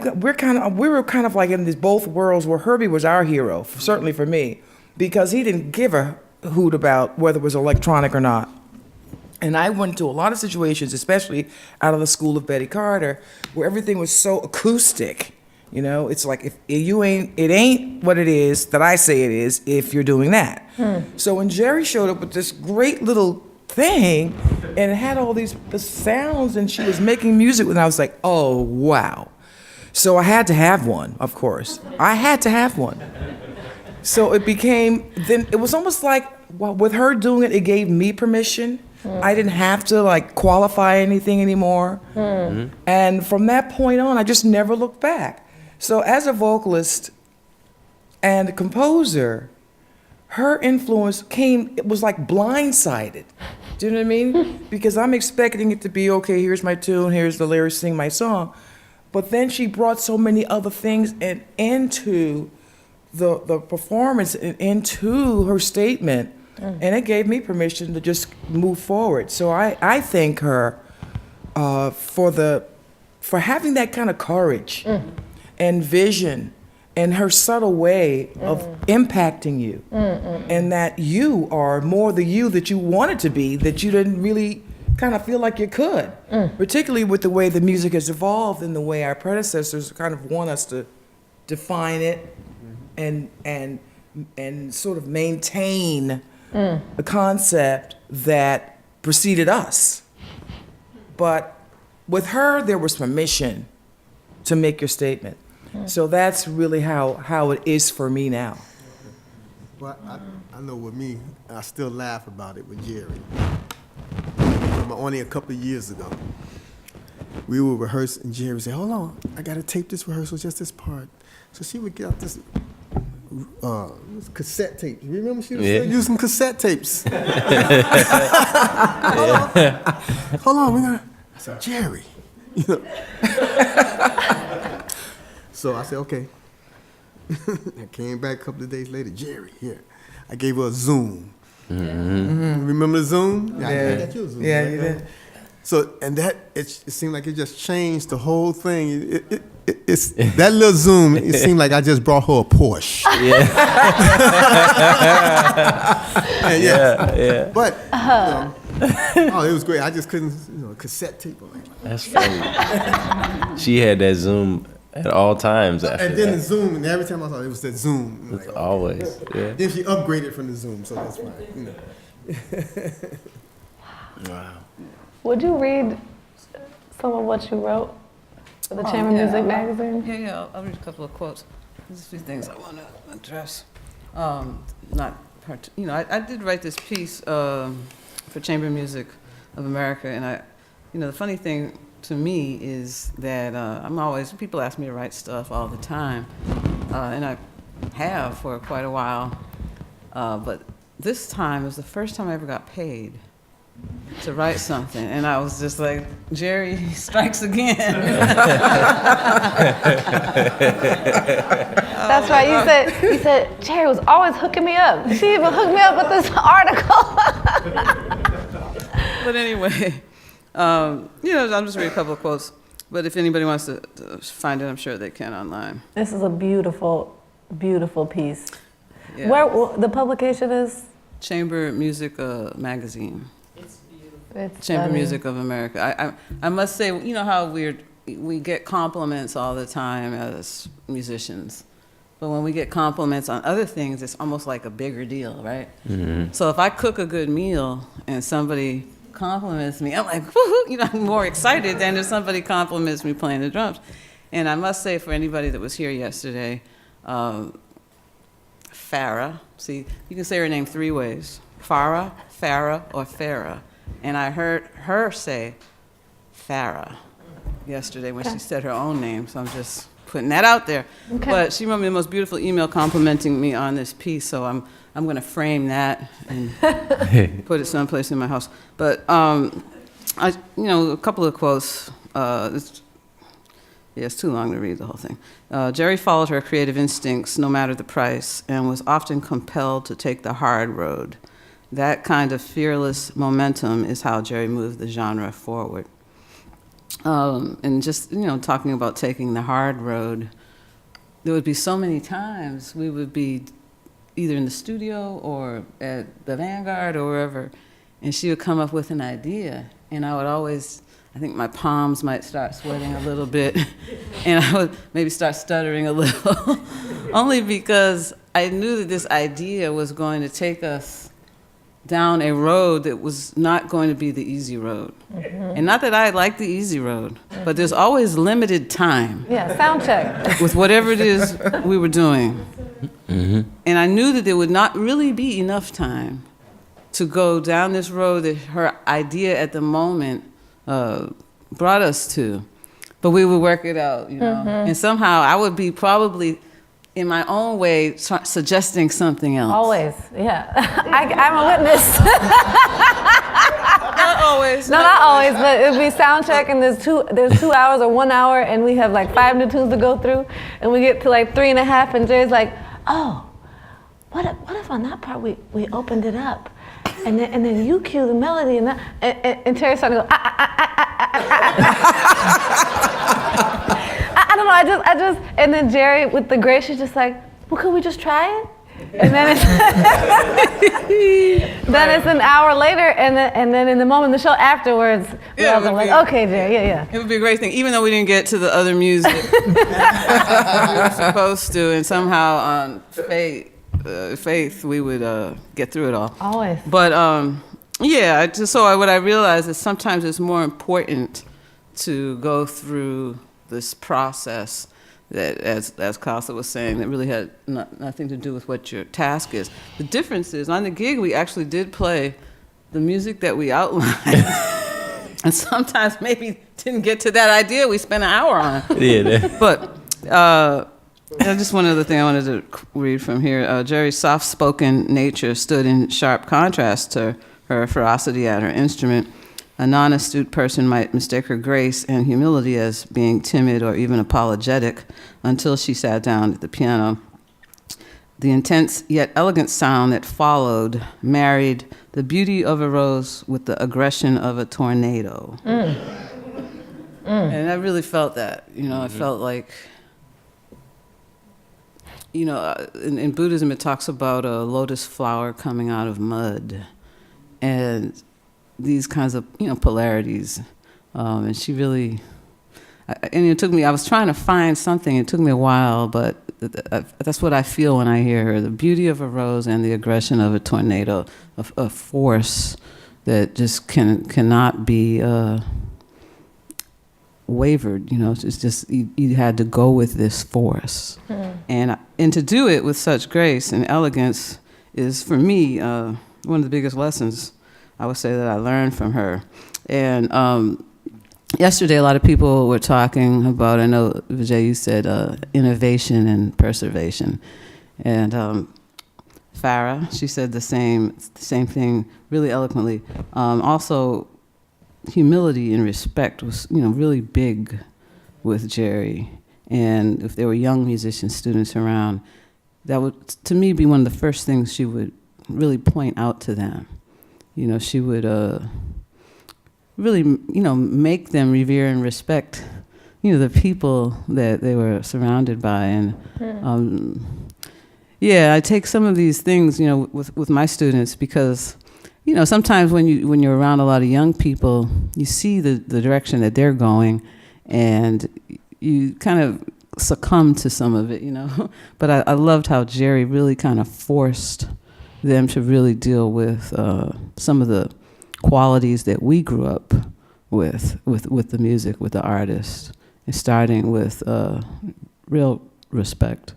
were kind of like in these both worlds where Herbie was our hero, certainly for me, because he didn't give a hoot about whether it was electronic or not. And I went to a lot of situations, especially out of the school of Betty Carter, where everything was so acoustic. It's like if it ain't what it is that I say it is if you're doing that. So when Geri showed up with this great little thing, and it had all the sounds, and she was making music, and I was like, oh wow. So I had to have one, of course. I had to have one. So it was almost like, with her doing it, it gave me permission. I didn't have to qualify anything anymore. And from that point on, I just never looked back. So as a vocalist and a composer, her influence it was like blindsided. Do you know what I mean? Because I'm expecting it to be, okay, here's my tune, here's the lyrics, sing my song. But then she brought so many other things into the performance, and into her statement, and it gave me permission to just move forward. So I thank her for having that kind of courage and vision, and her subtle way of impacting you, and that you are more the you that you wanted to be, that you didn't really kind of feel like you could, particularly with the way the music has evolved and the way our predecessors kind of want us to define it and sort of maintain a concept that preceded us. But with her, there was permission to make your statement. So that's really how it is for me now. Well, I know with me, I still laugh about it with Geri. Only a couple of years ago, we would rehearse, and Geri would say, hold on, I got to tape this rehearsal, just this part. So she would get out this cassette tape. You remember she was still using cassette tapes? Hold on, I said, Geri. So I said, okay. I came back a couple of days later, Geri, here. I gave her a Zoom. Remember the Zoom? Yeah, I got you a Zoom. Yeah, right? you did. So, and it seemed like it just changed the whole thing. It's that little Zoom, it seemed like I just brought her a Porsche. Yeah. But, it was great. I just couldn't, cassette tape. That's funny. She had that Zoom at all times after And then that. the Zoom, and every time I thought it was that Zoom. It's always, yeah. Then she upgraded from the Zoom, so that's fine. Wow. Would you read some of what you wrote for the Chamber Music magazine? Yeah, I'll read a couple of quotes. There's a few things I want to address. I did write this piece for Chamber Music of America, and the funny thing to me is that people ask me to write stuff all the time, and I have for quite a while, but this time was the first time I ever got paid to write something, and I was just like, Geri strikes again. That's right. You said Geri was always hooking me up. She even hooked me up with this article. But anyway, I'm just reading a couple of quotes. But if anybody wants to find it, I'm sure they can online. This is a beautiful, beautiful piece. Yeah. Where the publication is? Chamber Music Magazine. It's Chamber stunning. Music of America. I must say, you know how we get compliments all the time as musicians, but when we get compliments on other things, it's almost like a bigger deal, right? So if I cook a good meal and somebody compliments me, I'm like, woohoo, you know, I'm more excited than if somebody compliments me playing the drums. And I must say, for anybody that was here yesterday, Farah, see, you can say her name 3 ways, Farah, or Farah. And I heard her say Farah yesterday when she said her own name, so I'm just putting that out there. Okay. But she wrote me the most beautiful email complimenting me on this piece, so I'm going to frame that and put it someplace in my house. But a couple of quotes. It's too long to read the whole thing. Geri followed her creative instincts no matter the price and was often compelled to take the hard road. That kind of fearless momentum is how Geri moved the genre forward. And just, talking about taking the hard road, there would be so many times we would be either in the studio or at the Vanguard or wherever, and she would come up with an idea, and I would always, I think my palms might start sweating a little bit, and I would maybe start stuttering a little, only because I knew that this idea was going to take us down a road that was not going to be the easy road. Mm-hmm. And not that I like the easy road, but there's always limited time. Yeah, sound check. With whatever it is we were doing. Mm-hmm. And I knew that there would not really be enough time to go down this road that her idea at the moment brought us to. But we would work it out, Mm-hmm. And somehow I would be probably, in my own way, suggesting something else. Always, yeah. I'm a witness. Not always. No, not always, but it'd be sound check, and there's 2 hours or 1 hour, and we have like 5 new tunes to go through, and we get to like 3.5, and Jerry's like, oh, what if on that part we opened it up, and then you cue the melody, and and Terry started to go, I don't know, I just, and then Geri with the grace, she's just like, well, could we just try it? And then it's then it's an hour later, and then in the moment of the show afterwards, we're all like, okay, Geri, yeah. It would be a great thing, even though we didn't get to the other music we were supposed to, and somehow on faith we would get through it all. Always. But what I realized is sometimes it's more important to go through this process that, as Kassa was saying, that really had nothing to do with what your task is. The difference is, on the gig, we actually did play the music that we outlined. And sometimes maybe didn't get to that idea we spent an hour on. Yeah. But just one other thing I wanted to read from here. Geri's soft-spoken nature stood in sharp contrast to her ferocity at her instrument. A non-astute person might mistake her grace and humility as being timid or even apologetic until she sat down at the piano. The intense yet elegant sound that followed married the beauty of a rose with the aggression of a tornado. And I really felt that. I felt like, in Buddhism it talks about a lotus flower coming out of mud. And these kinds of, polarities. And she really, and it took me, I was trying to find something, it took me a while, but that's what I feel when I hear her, the beauty of a rose and the aggression of a tornado, a force that just cannot be wavered, it's just, you had to go with this force. And to do it with such grace and elegance is, for me, one of the biggest lessons I would say that I learned from her. And yesterday, a lot of people were talking about, I know, Vijay, you said innovation and preservation. And Farah, she said the same thing really eloquently. Also, humility and respect was, really big with Geri. And if there were young musician students around, that would, to me, be one of the first things she would really point out to them. She would really, make them revere and respect, the people that they were surrounded by. And I take some of these things, with my students because, sometimes when you're around a lot of young people, you see the direction that they're going, and you kind of succumb to some of it, But I loved how Geri really kind of forced them to really deal with some of the qualities that we grew up with the music, with the artists, and starting with real respect,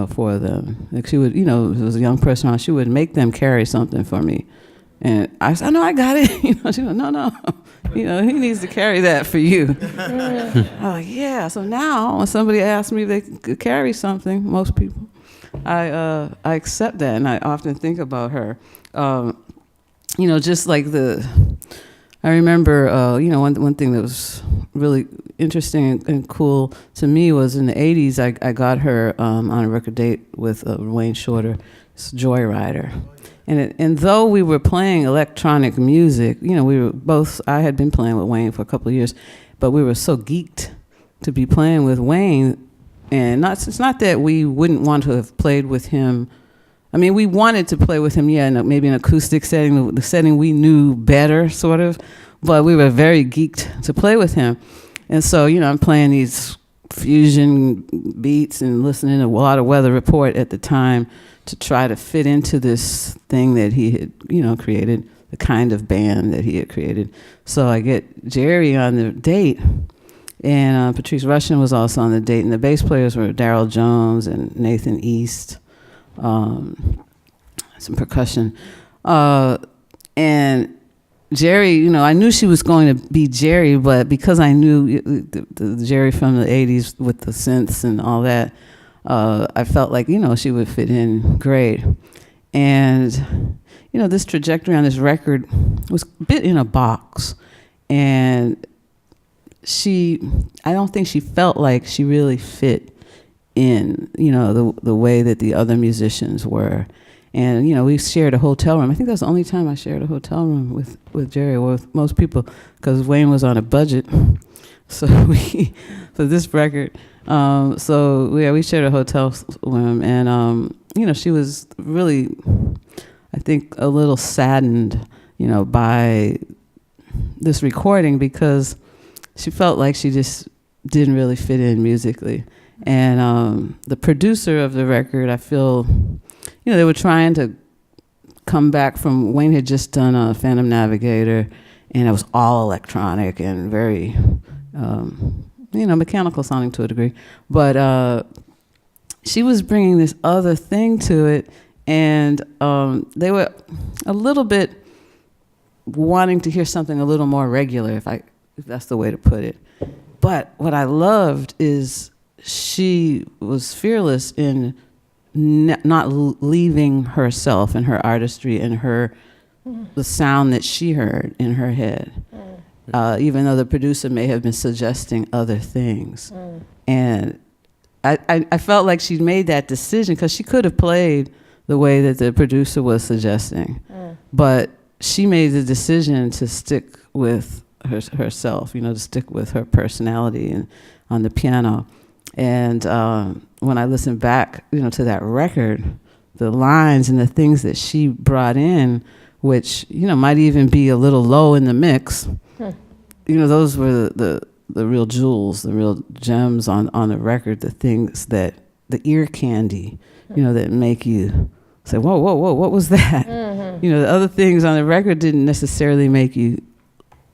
for them. Like she would, as a young person, she would make them carry something for me. And I said, no, I got it. She would, no. He needs to carry that for you. Oh, yeah. So now when somebody asks me if they could carry something, most people, I accept that, and I often think about her. Just like I remember, one thing that was really interesting and cool to me was in the 80s, I got her on a record date with Wayne Shorter's Joyrider. And though we were playing electronic music, I had been playing with Wayne for a couple of years, but we were so geeked to be playing with Wayne. And it's not that we wouldn't want to have played with him. I mean, we wanted to play with him, maybe an acoustic setting, the setting we knew better, sort of, but we were very geeked to play with him. And so, I'm playing these fusion beats and listening to a lot of Weather Report at the time to try to fit into this thing that he had, created, the kind of band that he had created. So I get Geri on the date, and Patrice Rushen was also on the date, and the bass players were Darryl Jones and Nathan East, some percussion. And Geri, I knew she was going to be Geri, but because I knew the Geri from the 80s with the synths and all that, I felt like, she would fit in great. And, this trajectory on this record was a bit in a box. And I don't think she felt like she really fit in, the way that the other musicians were. And, we shared a hotel room. I think that's the only time I shared a hotel room with Geri or with most people, because Wayne was on a budget. So for this record, we shared a hotel room. And, she was really, I think, a little saddened, by this recording, because she felt like she just didn't really fit in musically. And the producer of the record, I feel, they were trying to come back from, Wayne had just done a Phantom Navigator, and it was all electronic and very, mechanical sounding to a degree. But she was bringing this other thing to it, and they were a little bit wanting to hear something a little more regular, if that's the way to put it. But what I loved is she was fearless in not leaving herself and her artistry and the sound that she heard in her head, even though the producer may have been suggesting other things. And I felt like she made that decision, because she could have played the way that the producer was suggesting, but she made the decision to stick with herself, to stick with her personality and on the piano. And when I listen back, to that record, the lines and the things that she brought in, which, might even be a little low in the mix, those were the real jewels, the real gems on the record, the things that, the ear candy, that make you say, whoa, what was that? The other things on the record didn't necessarily make you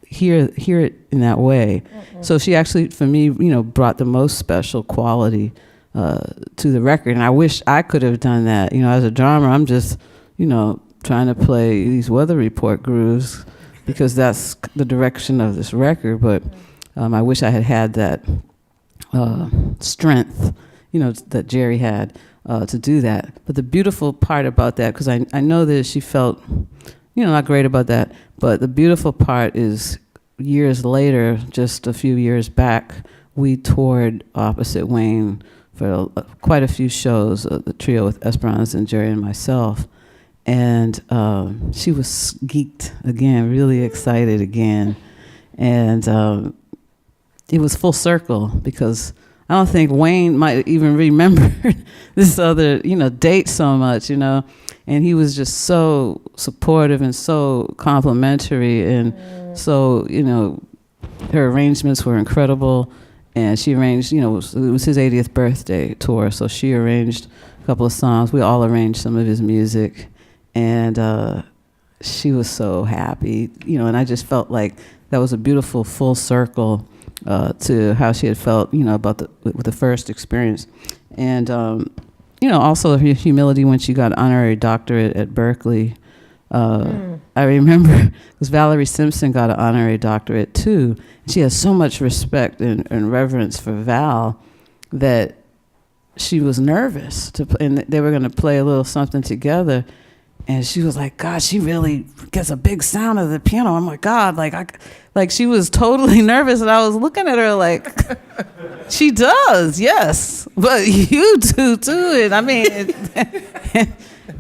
hear it in that way. So she actually, for me, brought the most special quality to the record. And I wish I could have done that. As a drummer, I'm just, trying to play these Weather Report grooves, because that's the direction of this record. But I wish I had that strength, that Geri had to do that. But the beautiful part about that, because I know that she felt, not great about that, but the beautiful part is, years later, just a few years back, we toured opposite Wayne for quite a few shows, the trio with Esperanza and Geri and myself. And she was geeked again, really excited again. And it was full circle, because I don't think Wayne might even remember this other, date so much, And he was just so supportive and so complimentary, and so, her arrangements were incredible. And she arranged, it was his 80th birthday tour, so she arranged a couple of songs. We all arranged some of his music, and she was so happy, and I just felt like that was a beautiful full circle to how she had felt, about with the first experience. And, also her humility when she got honorary doctorate at Berkeley. I remember, because Valerie Simpson got an honorary doctorate too. She has so much respect and reverence for Val that she was nervous and they were going to play a little something together. And she was like, God, she really gets a big sound of the piano. I'm like, God, like she was totally nervous. And I was looking at her like, she does, yes, but you do too. And I mean,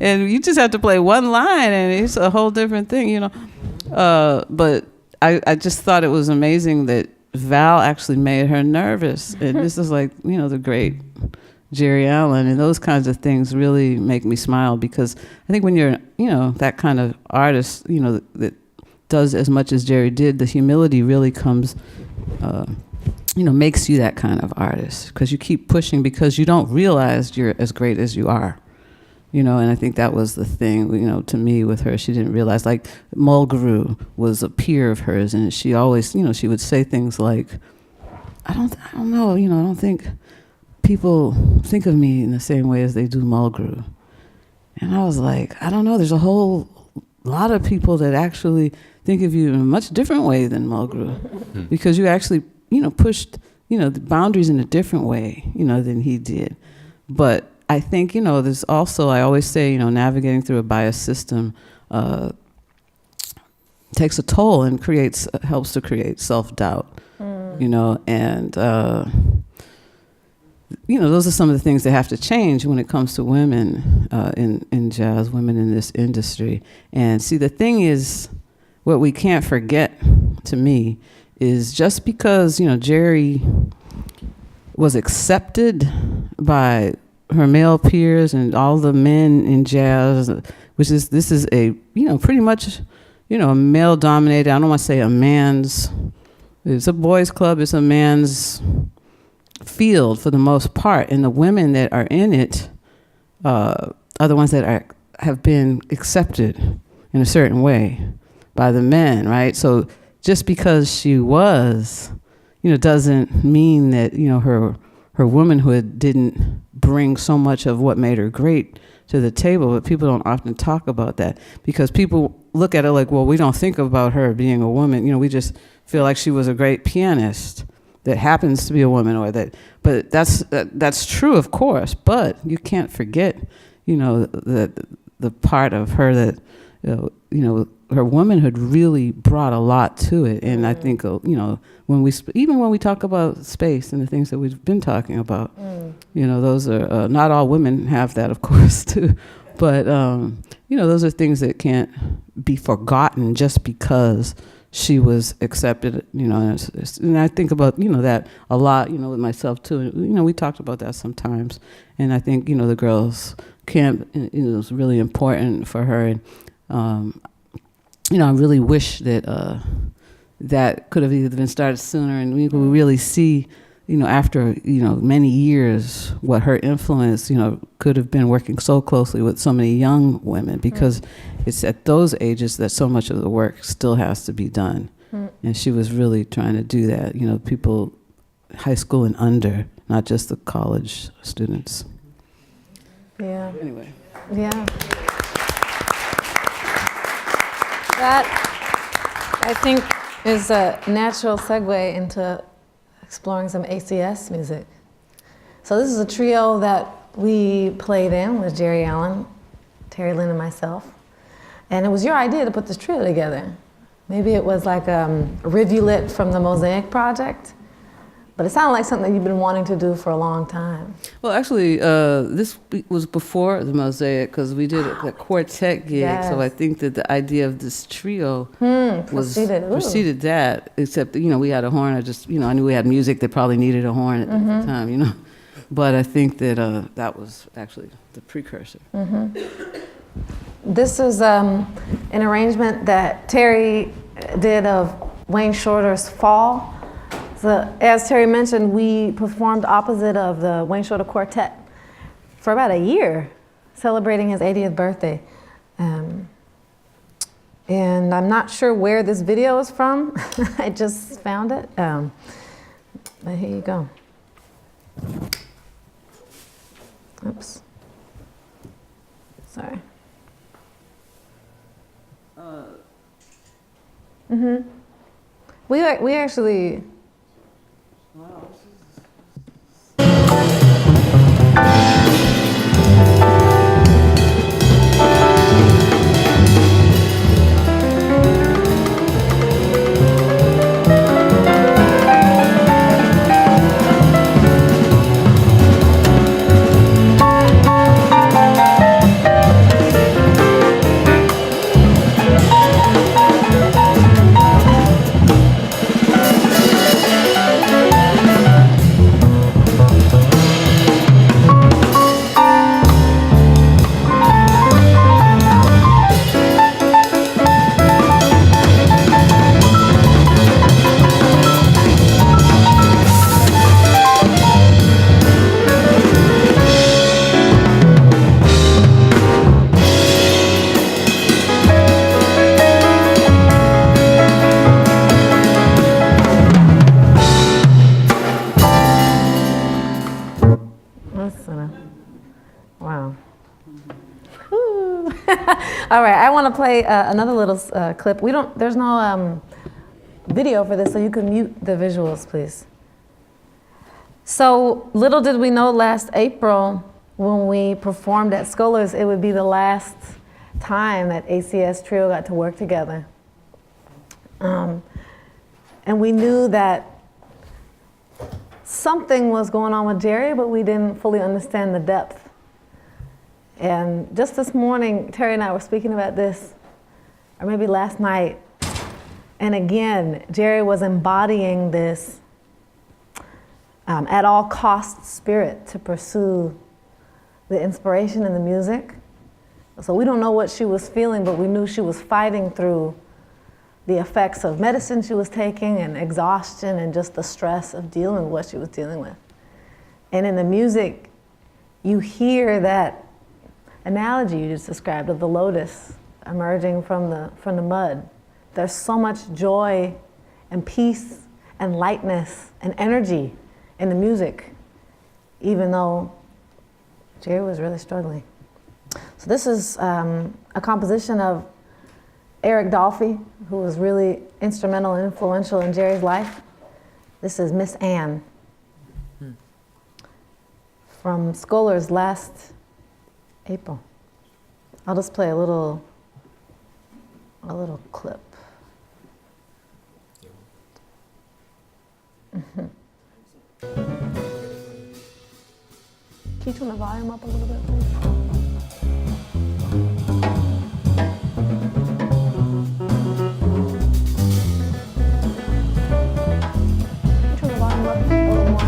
and you just have to play one line and it's a whole different thing, But I just thought it was amazing that Val actually made her nervous. And this is like, the great Geri Allen, and those kinds of things really make me smile, because I think when you're, that kind of artist, that does as much as Geri did, the humility really comes, makes you that kind of artist, because you keep pushing because you don't realize you're as great as you are. And I think that was the thing, to me with her. She didn't realize, like, Mulgrew was a peer of hers, and she always, she would say things like, I don't know, I don't think people think of me in the same way as they do Mulgrew. And I was like, I don't know, there's a whole lot of people that actually think of you in a much different way than Mulgrew, because you actually, pushed, the boundaries in a different way, than he did. But I think, there's also, I always say, navigating through a biased system takes a toll and helps to create self-doubt, and those are some of the things that have to change when it comes to women in jazz, women in this industry. And see, the thing is, what we can't forget, to me, is just because, Geri was accepted by her male peers and all the men in jazz, this is a, pretty much, a male-dominated, I don't want to say it's a boys' club, it's a man's field for the most part, and the women that are in it are the ones that have been accepted in a certain way by the men, right? So just because she was, doesn't mean that, her womanhood didn't bring so much of what made her great to the table. But people don't often talk about that, because people look at it like, well, we don't think about her being a woman. We just feel like she was a great pianist that happens to be a woman, but that's true, of course. But you can't forget, the part of her that, her womanhood really brought a lot to it. And I think, when we talk about space and the things that we've been talking about, those are not all women have that, of course, too. But those are things that can't be forgotten just because she was accepted, and I think about, that a lot, with myself too. We talked about that sometimes. And I think, the girls' camp, was really important for her. And, I really wish that that could have either been started sooner, and we could really see, after, many years, what her influence, could have been, working so closely with so many young women, because it's at those ages that so much of the work still has to be done. And she was really trying to do that, people high school and under, not just the college students. Yeah. Anyway. Yeah. That, I think, is a natural segue into exploring some ACS music. So this is a trio that we played in with Geri Allen, Terri, Lyne, and myself. And it was your idea to put this trio together. Maybe it was like a rivulet from the Mosaic Project, but it sounded like something that you've been wanting to do for a long time. Well, actually, this was before the Mosaic, because we did a quartet gig. Yes. So I think that the idea of this trio preceded that, except, we had a horn. I knew we had music that probably needed a horn at the time, But I think that that was actually the precursor. This is an arrangement that Terri did of Wayne Shorter's Fall. So, as Terri mentioned, we performed opposite of the Wayne Shorter Quartet for about a year, celebrating his 80th birthday. And I'm not sure where this video is from. I just found it. But here you go. Oops. Sorry. We actually. Wow. All right, I want to play another little clip. There's no video for this, so you can mute the visuals, please. So little did we know last April when we performed at Scholars, it would be the last time that ACS Trio got to work together. And we knew that something was going on with Geri, but we didn't fully understand the depth. And just this morning, Terri and I were speaking about this, or maybe last night, and again, Geri was embodying this at all costs spirit to pursue the inspiration in the music. So we don't know what she was feeling, but we knew she was fighting through the effects of medicine she was taking and exhaustion and just the stress of dealing with what she was dealing with. And in the music, you hear that analogy you just described of the lotus emerging from the mud. There's so much joy and peace and lightness and energy in the music, even though Geri was really struggling. So this is a composition of Eric Dolphy, who was really instrumental and influential in Geri's life. This is Miss Anne from Scholars last April. I'll just play a little clip. Can you turn the volume up a little bit, please? Turn the volume up a little more.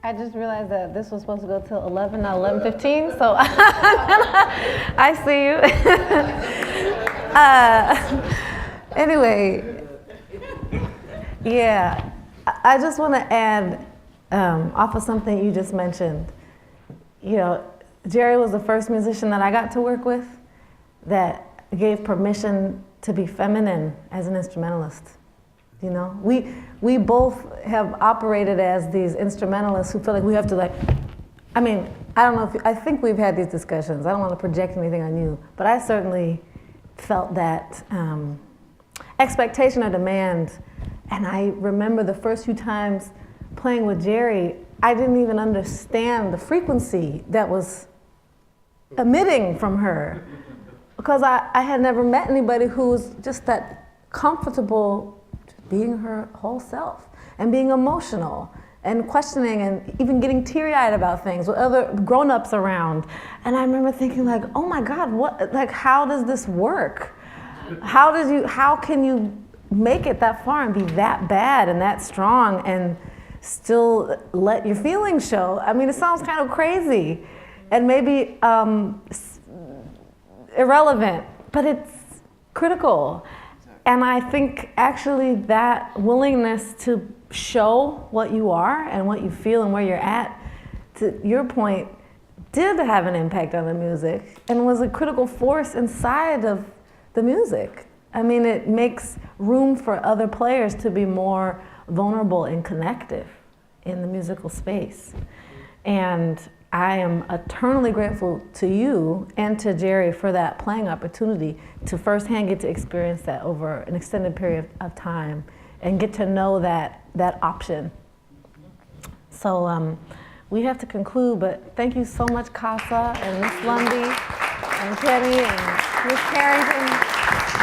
I just realized that this was supposed to go till 11, not 11:15, so I see you. Anyway, yeah, I just want to add off of something you just mentioned. You know, Geri was the first musician that I got to work with that gave permission to be feminine as an instrumentalist. You know, we both have operated as these instrumentalists who feel like we have to I mean, I don't know if, I think we've had these discussions. I don't want to project anything on you, but I certainly felt that expectation or demand. And I remember the first few times playing with Geri, I didn't even understand the frequency that was emitting from her, because I had never met anybody who was just that comfortable just being her whole self and being emotional and questioning and even getting teary-eyed about things with other grown-ups around. And I remember thinking like, oh my God, what, like, how does this work? How can you make it that far and be that bad and that strong and still let your feelings show? I mean, it sounds kind of crazy and maybe irrelevant, but it's critical. And I think actually that willingness to show what you are and what you feel and where you're at, to your point, did have an impact on the music and was a critical force inside of the music. I mean, it makes room for other players to be more vulnerable and connective in the musical space. And I am eternally grateful to you and to Geri for that playing opportunity to firsthand get to experience that over an extended period of time and get to know that option. So we have to conclude, but thank you so much, Kassa and Miss Lundy and Terri and Miss Carrington.